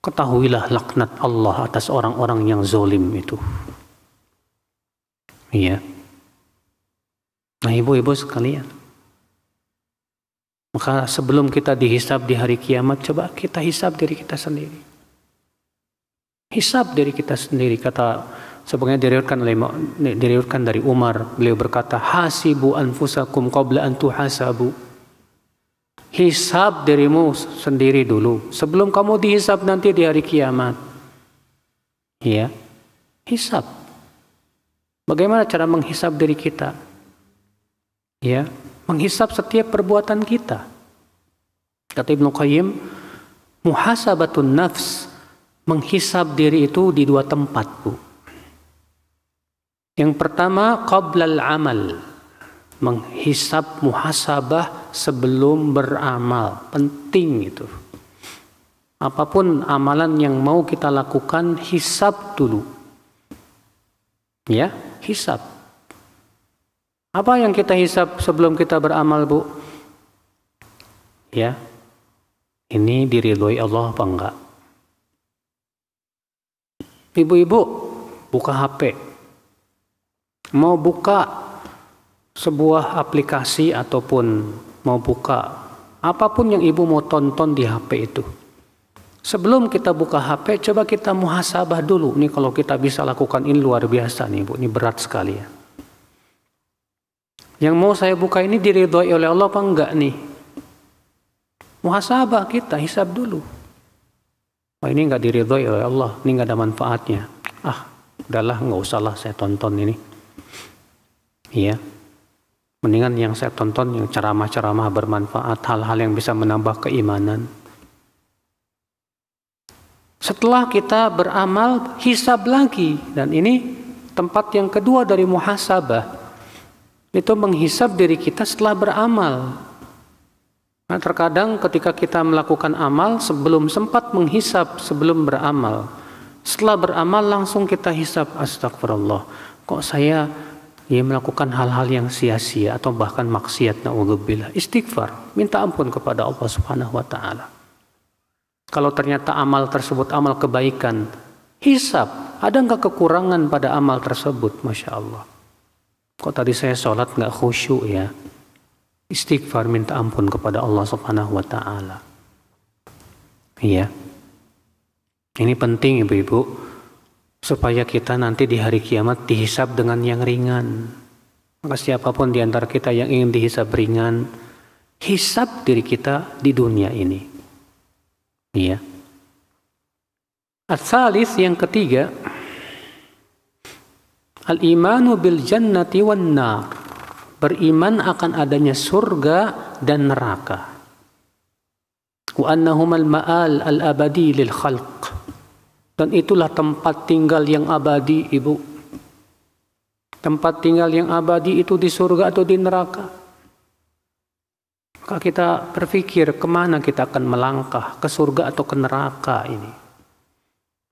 Ketahuilah laknat Allah atas orang-orang yang zalim itu. Iya. Nah, ibu-ibu sekalian, maka sebelum kita dihisab di hari kiamat, coba kita hisab diri kita sendiri. Hisab diri kita sendiri. Kata sebagaimana diriwayatkan dari Umar, beliau berkata, hasibu anfusakum qabla an tuhasabu. Hisab dirimu sendiri dulu sebelum kamu dihisab nanti di hari kiamat. Ya, hisab. Bagaimana cara menghisab diri kita? Ya, menghisab setiap perbuatan kita. Kata Ibnu Qayyim, muhasabatun nafs, menghisab diri itu di dua tempat, Bu. Yang pertama, qablal amal, menghisab muhasabah sebelum beramal. Penting itu. Apapun amalan yang mau kita lakukan, hisab dulu. Ya, hisab. Apa yang kita hisab sebelum kita beramal, Bu? Ya, ini diridhoi Allah apa enggak? Ibu-ibu buka HP, mau buka sebuah aplikasi ataupun mau buka apapun yang ibu mau tonton di HP itu. Sebelum kita buka HP, coba kita muhasabah dulu. Ini kalau kita bisa lakukan ini luar biasa nih, Bu. Ini berat sekali ya. Yang mau saya buka ini diridhoi oleh Allah apa enggak nih? Muhasabah kita, hisab dulu. Oh, ini enggak diridhoi oleh Allah, ini enggak ada manfaatnya. Udahlah, enggak usahlah saya tonton ini. Iya. Mendingan yang saya tonton yang ceramah-ceramah bermanfaat, hal-hal yang bisa menambah keimanan. Setelah kita beramal, hisab lagi. Dan ini tempat yang kedua dari muhasabah. Itu menghisab diri kita setelah beramal. Nah, terkadang ketika kita melakukan amal, sebelum sempat menghisab sebelum beramal. Setelah beramal langsung kita hisab, astagfirullah. Kok saya melakukan hal-hal yang sia-sia atau bahkan maksiat, na'udzubillah. Istighfar, minta ampun kepada Allah Subhanahu wa taala. Kalau ternyata amal tersebut amal kebaikan, hisab, ada enggak kekurangan pada amal tersebut? Masya Allah. Kok tadi saya sholat enggak khusyuk ya? Istighfar, minta ampun kepada Allah Subhanahu wa taala. Iya. Ini penting ibu-ibu, supaya kita nanti di hari kiamat dihisab dengan yang ringan. Maka siapapun di antara kita yang ingin dihisab ringan, hisab diri kita di dunia ini. Iya. Ats-tsalits, yang ketiga, al-imanu bil jannati wan nar. Beriman akan adanya surga dan neraka. Wa annahumal ma'al al-abadi lil khalq. Dan itulah tempat tinggal yang abadi, ibu. Tempat tinggal yang abadi itu di surga atau di neraka. Maka kita berpikir kemana kita akan melangkah, ke surga atau ke neraka ini.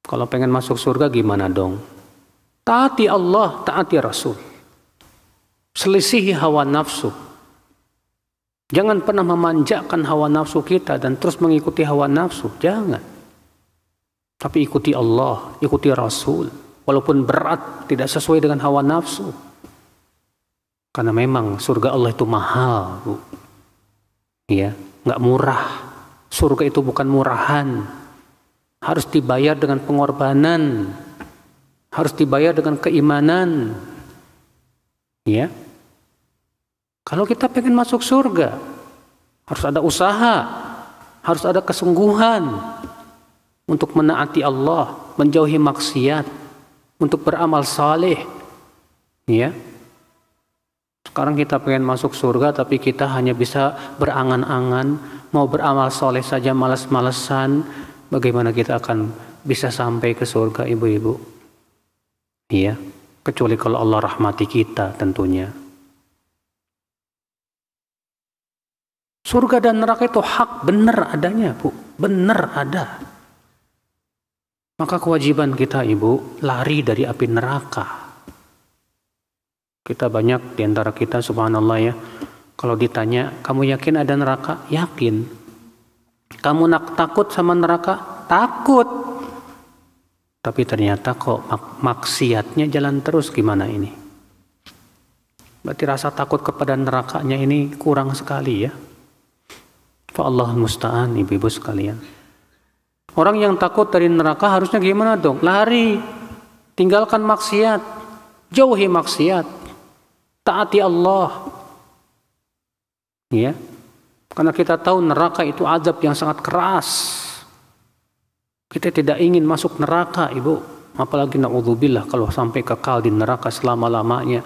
Kalau pengen masuk surga gimana dong? Taati Allah, taati Rasul. Selisihi hawa nafsu. Jangan pernah memanjakan hawa nafsu kita dan terus mengikuti hawa nafsu. Jangan. Tapi ikuti Allah, ikuti Rasul. Walaupun berat, tidak sesuai dengan hawa nafsu. Karena memang surga Allah itu mahal, Bu. Ya, nggak murah. Surga itu bukan murahan. Harus dibayar dengan pengorbanan. Harus dibayar dengan keimanan. Ya. Kalau kita pengen masuk surga, harus ada usaha, harus ada kesungguhan untuk menaati Allah, menjauhi maksiat, untuk beramal saleh. Ya. Sekarang kita pengen masuk surga, tapi kita hanya bisa berangan-angan, mau beramal saleh saja malas-malesan. Bagaimana kita akan bisa sampai ke surga, ibu-ibu? Iya, kecuali kalau Allah rahmati kita tentunya. Surga dan neraka itu hak, benar adanya, Bu. Benar ada. Maka kewajiban kita, Ibu, lari dari api neraka. Kita banyak di antara kita, subhanallah ya, kalau ditanya, kamu yakin ada neraka? Yakin. Kamu takut sama neraka? Takut. Tapi ternyata kok maksiatnya jalan terus, gimana ini? Berarti rasa takut kepada nerakanya ini kurang sekali ya. Fa'allahul musta'an, ibu-ibu sekalian. Orang yang takut dari neraka harusnya gimana dong? Lari, tinggalkan maksiat, jauhi maksiat, taati Allah. Ya, karena kita tahu neraka itu azab yang sangat keras. Kita tidak ingin masuk neraka, ibu. Apalagi na'udzubillah kalau sampai kekal di neraka selama-lamanya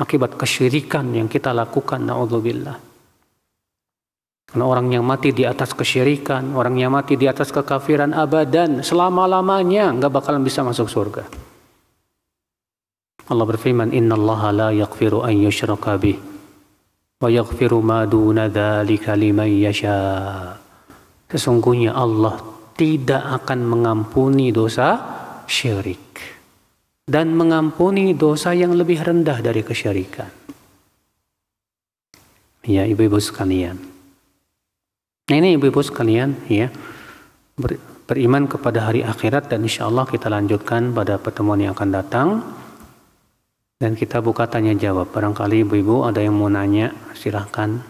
akibat kesyirikan yang kita lakukan, na'udzubillah. Karena orang yang mati di atas kesyirikan, orang yang mati di atas kekafiran abadan, selama-lamanya nggak bakalan bisa masuk surga. Allah berfirman, innallaha la yaghfiru an yushraka bih wa yaghfiru ma duna dzalika liman yasha. Sesungguhnya Allah tidak akan mengampuni dosa syirik dan mengampuni dosa yang lebih rendah dari kesyirikan. Ya, ibu-ibu sekalian. Nah ini ibu-ibu sekalian ya, beriman kepada hari akhirat, dan insya Allah kita lanjutkan pada pertemuan yang akan datang. Dan kita buka tanya jawab. Barangkali ibu-ibu ada yang mau nanya, silahkan.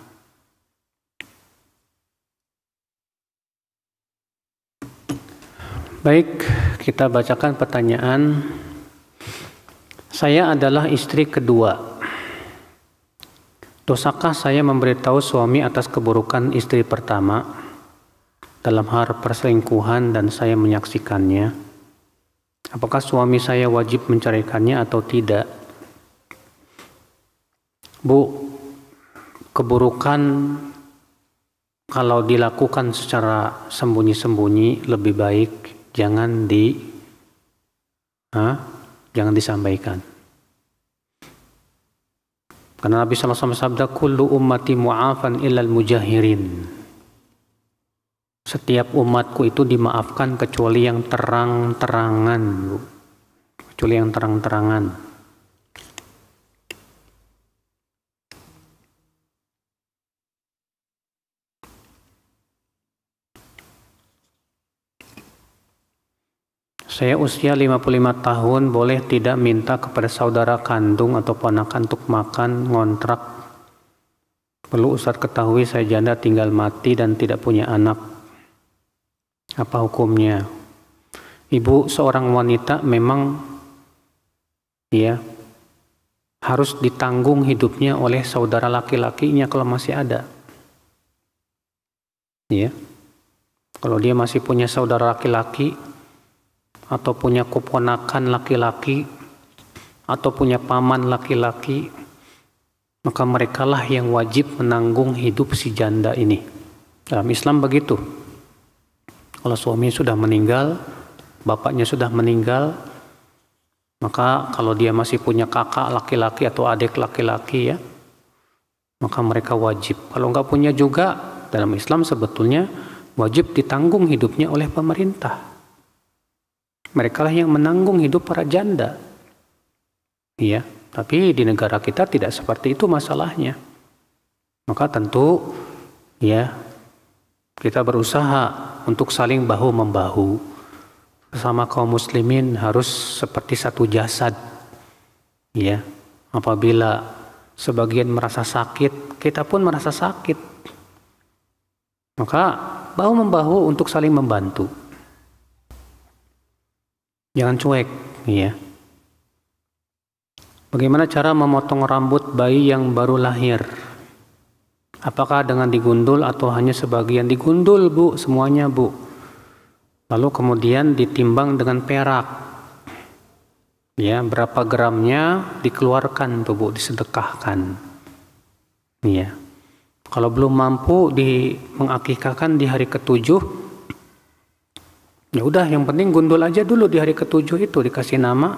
Baik, kita bacakan pertanyaan. Saya adalah istri kedua. Dosakah saya memberitahu suami atas keburukan istri pertama dalam hal perselingkuhan dan saya menyaksikannya? Apakah suami saya wajib menceraikannya atau tidak? Bu, keburukan kalau dilakukan secara sembunyi-sembunyi lebih baik jangan disampaikan. Karena Nabi SAW sabda, kullu ummati mu'afan illal mujahirin. Setiap umatku itu dimaafkan kecuali yang terang-terangan, Bu. Kecuali yang terang-terangan. Saya usia 55 tahun, boleh tidak minta kepada saudara kandung atau ponakan untuk makan, ngontrak? Perlu Ustaz ketahui saya janda tinggal mati dan tidak punya anak. Apa hukumnya? Ibu, seorang wanita memang ya harus ditanggung hidupnya oleh saudara laki-lakinya kalau masih ada. Ya. Kalau dia masih punya saudara laki-laki, atau punya keponakan laki-laki, atau punya paman laki-laki, maka merekalah yang wajib menanggung hidup si janda ini. Dalam Islam begitu. Kalau suami sudah meninggal, bapaknya sudah meninggal, maka kalau dia masih punya kakak laki-laki atau adik laki-laki ya, maka mereka wajib. Kalau nggak punya juga, dalam Islam sebetulnya wajib ditanggung hidupnya oleh pemerintah. Mereka lah yang menanggung hidup para janda. Iya, tapi di negara kita tidak seperti itu masalahnya. Maka tentu Ya, kita berusaha untuk saling bahu-membahu. Bersama kaum muslimin harus seperti satu jasad. Ya, apabila sebagian merasa sakit, kita pun merasa sakit. Maka bahu-membahu untuk saling membantu. Jangan cuek, ya. Bagaimana cara memotong rambut bayi yang baru lahir? Apakah dengan digundul atau hanya sebagian? Digundul, Bu, semuanya, Bu. Lalu kemudian ditimbang dengan perak. Ya, berapa gramnya dikeluarkan tuh, Bu, disedekahkan. Ya. Kalau belum mampu mengakikahkan di hari ke-7, ya udah, yang penting gundul aja dulu di hari ke-7 itu, dikasih nama.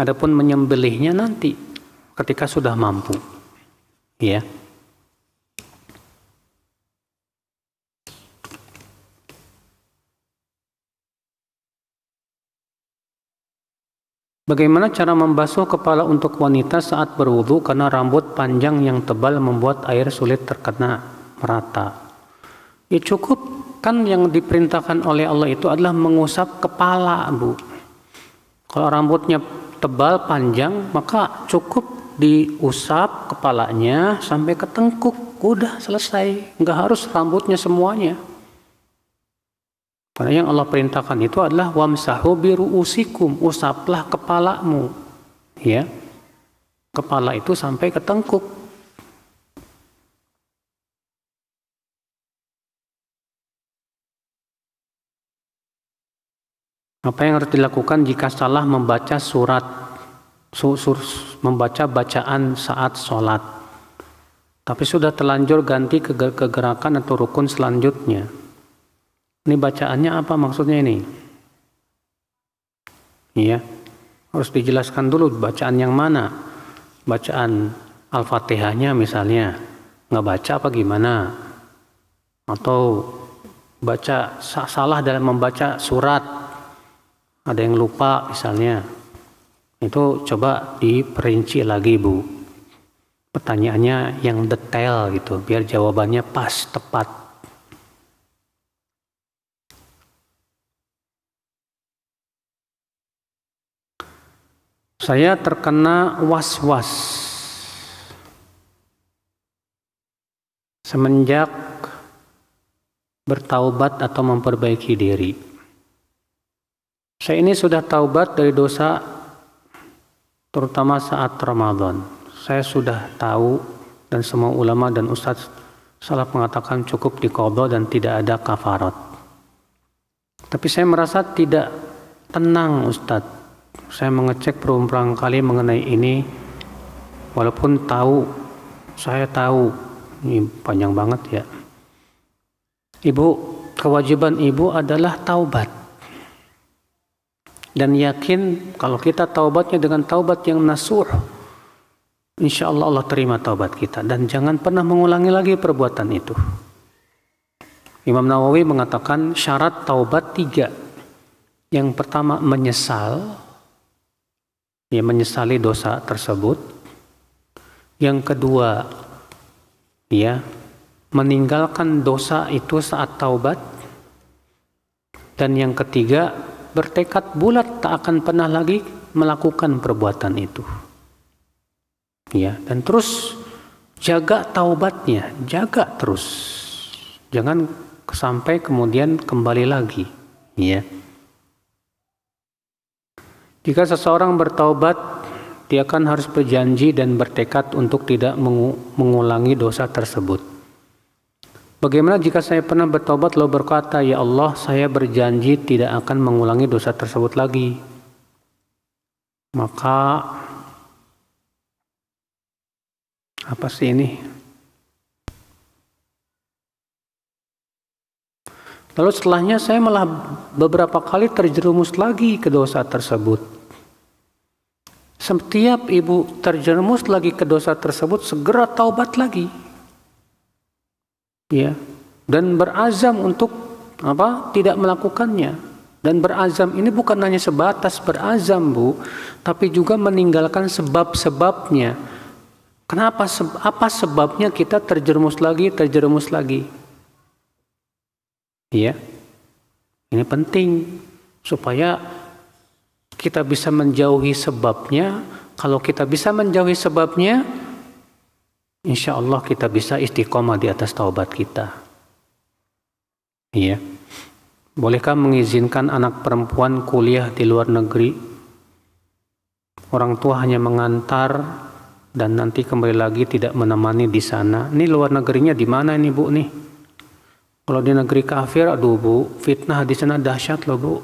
Adapun menyembelihnya nanti ketika sudah mampu. Ya. Bagaimana cara membasuh kepala untuk wanita saat berwudu karena rambut panjang yang tebal membuat air sulit terkena merata? Ya cukup, kan yang diperintahkan oleh Allah itu adalah mengusap kepala, Bu. Kalau rambutnya tebal panjang, maka cukup diusap kepalanya sampai ke tengkuk, udah selesai. Nggak harus rambutnya semuanya. Karena yang Allah perintahkan itu adalah wamsahu biru'usikum, usaplah kepalamu. Ya. Kepala itu sampai ke tengkuk. Apa yang harus dilakukan jika salah membaca membaca bacaan saat sholat, tapi sudah terlanjur ganti ke gerakan atau rukun selanjutnya? Ini bacaannya apa maksudnya ini? Iya, harus dijelaskan dulu bacaan yang mana. Bacaan Al-Fatihahnya misalnya, nggak baca apa gimana? Atau baca salah dalam membaca surat, ada yang lupa misalnya. Itu coba diperinci lagi, Bu. Pertanyaannya yang detail gitu, biar jawabannya pas, tepat. Saya terkena was-was semenjak bertaubat atau memperbaiki diri. Saya ini sudah taubat dari dosa terutama saat Ramadan. Saya sudah tahu dan semua ulama dan ustadz salaf mengatakan cukup diqadha dan tidak ada kafarat. Tapi saya merasa tidak tenang, Ustadz. Saya mengecek berulang kali mengenai ini, walaupun saya tahu, ini panjang banget ya. Ibu, kewajiban ibu adalah taubat. Dan yakin kalau kita taubatnya dengan taubat yang nasuh, insya Allah Allah terima taubat kita. Dan jangan pernah mengulangi lagi perbuatan itu. Imam Nawawi mengatakan syarat taubat 3. Yang pertama menyesal, ya menyesali dosa tersebut. Yang kedua, ya meninggalkan dosa itu saat taubat. Dan yang ketiga, bertekad bulat tak akan pernah lagi melakukan perbuatan itu. Ya, dan terus jaga taubatnya, jaga terus. Jangan sampai kemudian kembali lagi, ya. Jika seseorang bertaubat, dia akan harus berjanji dan bertekad untuk tidak mengulangi dosa tersebut. Bagaimana jika saya pernah bertaubat lalu berkata, ya Allah, saya berjanji tidak akan mengulangi dosa tersebut lagi? Maka, apa sih ini? Lalu setelahnya saya malah beberapa kali terjerumus lagi ke dosa tersebut. Setiap ibu terjerumus lagi ke dosa tersebut, segera taubat lagi. Ya, dan berazam untuk tidak melakukannya. Dan berazam ini bukan hanya sebatas berazam, Bu, tapi juga meninggalkan sebab-sebabnya. Kenapa? Apa sebabnya kita terjerumus lagi? Ya, ini penting supaya kita bisa menjauhi sebabnya. Kalau kita bisa menjauhi sebabnya, insya Allah kita bisa istiqomah di atas taubat kita. Iya. Bolehkah mengizinkan anak perempuan kuliah di luar negeri? Orang tua hanya mengantar dan nanti kembali lagi tidak menemani di sana. Ini luar negerinya di mana ini Bu nih? Kalau di negeri kafir, aduh Bu, fitnah di sana dahsyat loh Bu.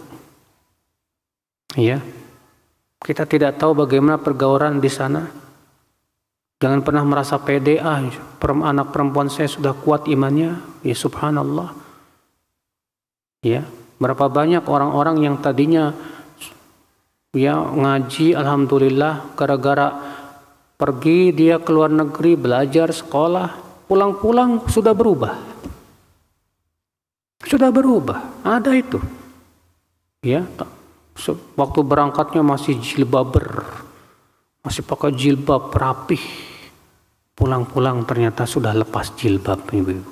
Iya. Kita tidak tahu bagaimana pergaulan di sana. Jangan pernah merasa pede, anak perempuan saya sudah kuat imannya. Ya subhanallah. Ya, berapa banyak orang-orang yang tadinya ya ngaji, alhamdulillah, gara-gara pergi dia ke luar negeri belajar sekolah, pulang-pulang sudah berubah. Ada itu. Ya, waktu berangkatnya masih masih pakai jilbab rapih. Pulang-pulang ternyata sudah lepas jilbab, Ibu.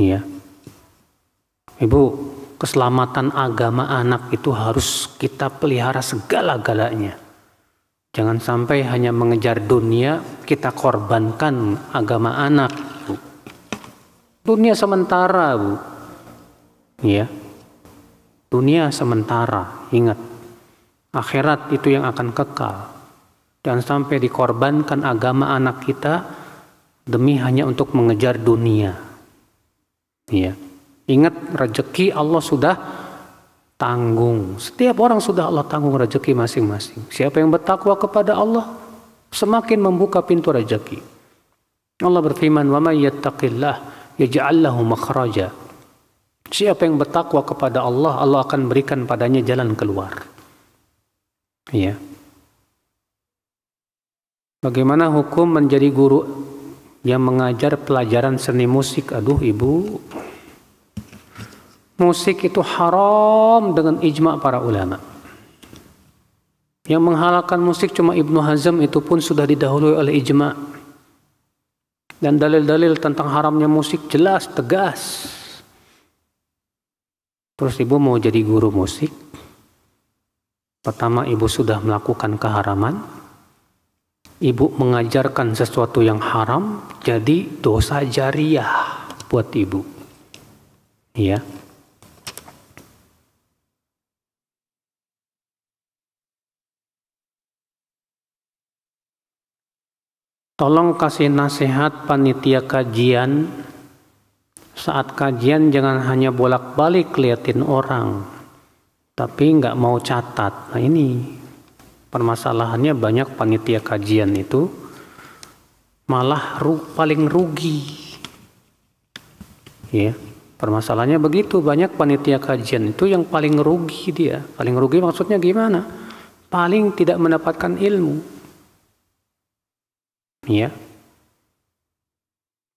Iya. Ibu, keselamatan agama anak itu harus kita pelihara segala-galanya. Jangan sampai hanya mengejar dunia, kita korbankan agama anak. Bu. Dunia sementara, Bu. Ya. Dunia sementara, ingat. Akhirat itu yang akan kekal. Jangan sampai dikorbankan agama anak kita demi hanya untuk mengejar dunia. Ya. Ingat, rezeki Allah sudah tanggung. Setiap orang sudah Allah tanggung rezeki masing-masing. Siapa yang bertakwa kepada Allah semakin membuka pintu rezeki. Allah berfirman, "Wa may yattaqillah yaj'al lahu makhraja." Siapa yang bertakwa kepada Allah, Allah akan berikan padanya jalan keluar. Ya. Bagaimana hukum menjadi guru yang mengajar pelajaran seni musik? Aduh, Ibu. Musik itu haram dengan ijma' para ulama. Yang menghalalkan musik cuma Ibnu Hazm, itu pun sudah didahului oleh ijma'. Dan dalil-dalil tentang haramnya musik jelas, tegas. Terus Ibu mau jadi guru musik? Pertama, Ibu sudah melakukan keharaman. Ibu mengajarkan sesuatu yang haram, jadi dosa jariah buat Ibu. Iya. Tolong kasih nasihat panitia kajian. Saat kajian jangan hanya bolak-balik liatin orang, tapi nggak mau catat. Nah ini permasalahannya, banyak panitia kajian itu malah paling rugi. Ya, permasalahannya begitu, banyak panitia kajian itu yang paling rugi dia. Paling rugi maksudnya gimana? Paling tidak mendapatkan ilmu. Ya,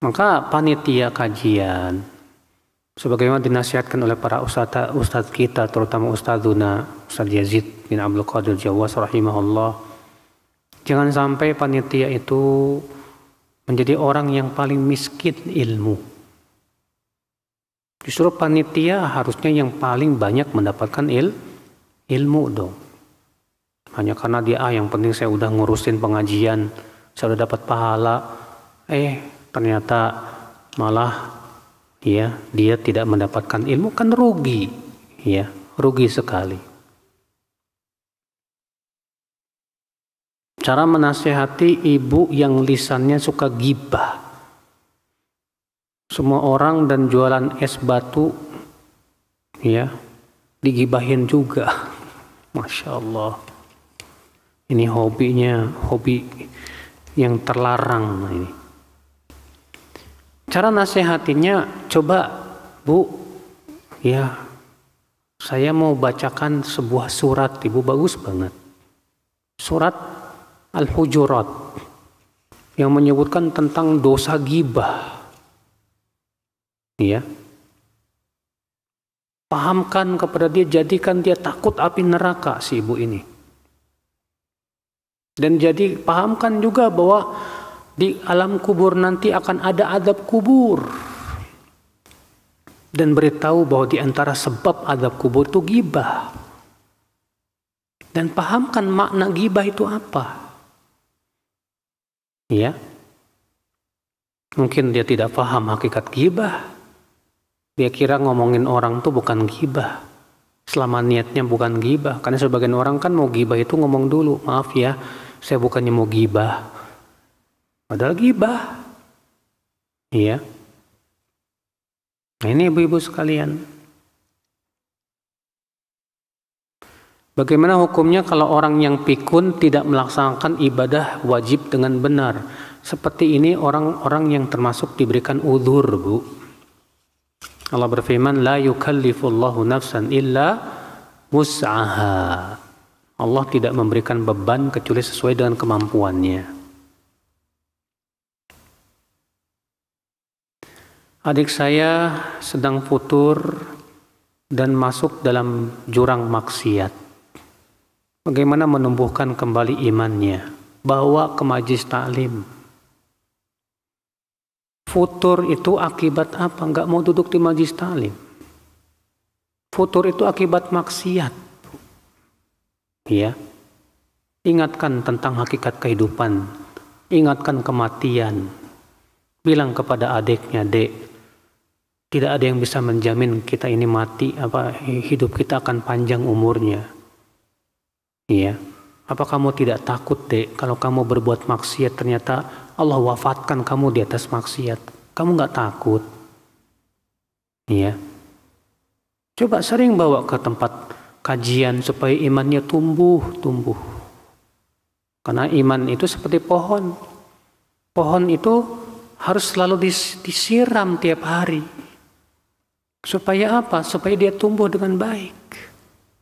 maka panitia kajian, sebagaimana dinasihatkan oleh para ustadz kita, terutama Ustadzuna Ustadz Yazid bin Abdul Qadir Jawas rahimahullah, jangan sampai panitia itu menjadi orang yang paling miskin ilmu. Justru panitia harusnya yang paling banyak mendapatkan ilmu dong. Hanya karena dia yang penting saya udah ngurusin pengajian, saya udah dapat pahala, ternyata malah ya dia tidak mendapatkan ilmu, kan rugi. Ya, rugi sekali. Cara menasihati ibu yang lisannya suka gibah. Semua orang dan jualan es batu ya digibahin juga. Masya Allah. Ini hobinya, hobi yang terlarang ini. Cara nasihatinya, coba Bu, ya saya mau bacakan sebuah surat, Ibu, bagus banget. Surat Al-Hujurat yang menyebutkan tentang dosa ghibah. Ya. Pahamkan kepada dia, jadikan dia takut api neraka si ibu ini. Dan jadi pahamkan juga bahwa di alam kubur nanti akan ada azab kubur. Dan beritahu bahwa di antara sebab azab kubur itu ghibah. Dan pahamkan makna ghibah itu apa. Ya. Mungkin dia tidak paham hakikat ghibah. Dia kira ngomongin orang itu bukan ghibah. Selama niatnya bukan ghibah. Karena sebagian orang kan mau ghibah itu ngomong dulu. Maaf ya, saya bukannya mau ghibah. Padahal ghibah. Iya. Nah, ini ibu-ibu sekalian. Bagaimana hukumnya kalau orang yang pikun tidak melaksanakan ibadah wajib dengan benar? Seperti ini orang-orang yang termasuk diberikan uzur, Bu. Allah berfirman, la yukallifullahu nafsan illa wus'aha. Allah tidak memberikan beban kecuali sesuai dengan kemampuannya. Adik saya sedang futur dan masuk dalam jurang maksiat. Bagaimana menumbuhkan kembali imannya? Bawa ke majlis taklim. Futur itu akibat apa? Enggak mau duduk di majlis taklim. Futur itu akibat maksiat. Ya. Ingatkan tentang hakikat kehidupan. Ingatkan kematian. Bilang kepada adiknya, Dek, tidak ada yang bisa menjamin kita ini mati, hidup kita akan panjang umurnya. Iya. Apa kamu tidak takut, Dek, kalau kamu berbuat maksiat ternyata Allah wafatkan kamu di atas maksiat? Kamu nggak takut? Iya. Coba sering bawa ke tempat kajian supaya imannya tumbuh. Karena iman itu seperti pohon. Pohon itu harus selalu disiram tiap hari. Supaya apa? Supaya dia tumbuh dengan baik.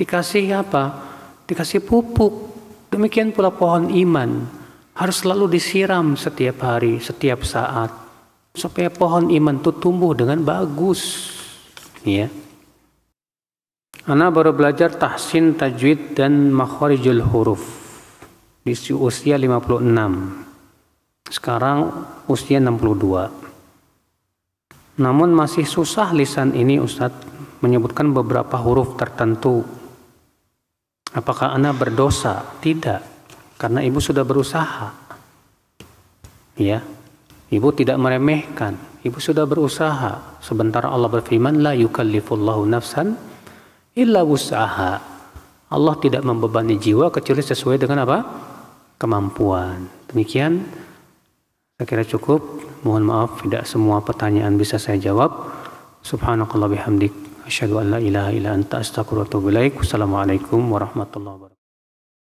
Dikasih apa? Dikasih pupuk. Demikian pula pohon iman harus selalu disiram setiap hari, setiap saat, supaya pohon iman itu tumbuh dengan bagus. Ya. Ana baru belajar tahsin, tajwid dan makharijul huruf di usia 56. Sekarang usia 62. Namun masih susah lisan ini, Ustadz, menyebutkan beberapa huruf tertentu. Apakah Ana berdosa? Tidak, karena ibu sudah berusaha. Ya, ibu tidak meremehkan. Ibu sudah berusaha. Sementara Allah berfirman, la yukallifullahu nafsan illa wus'aha. Allah tidak membebani jiwa kecuali sesuai dengan apa? Kemampuan. Demikian, saya kira cukup. Mohon maaf tidak semua pertanyaan bisa saya jawab. Subhanakallah bihamdik. Asyhadu an la ilaha illa anta astaghfiruka wa atubu ilaik. Wassalamualaikum warahmatullahi wabarakatuh.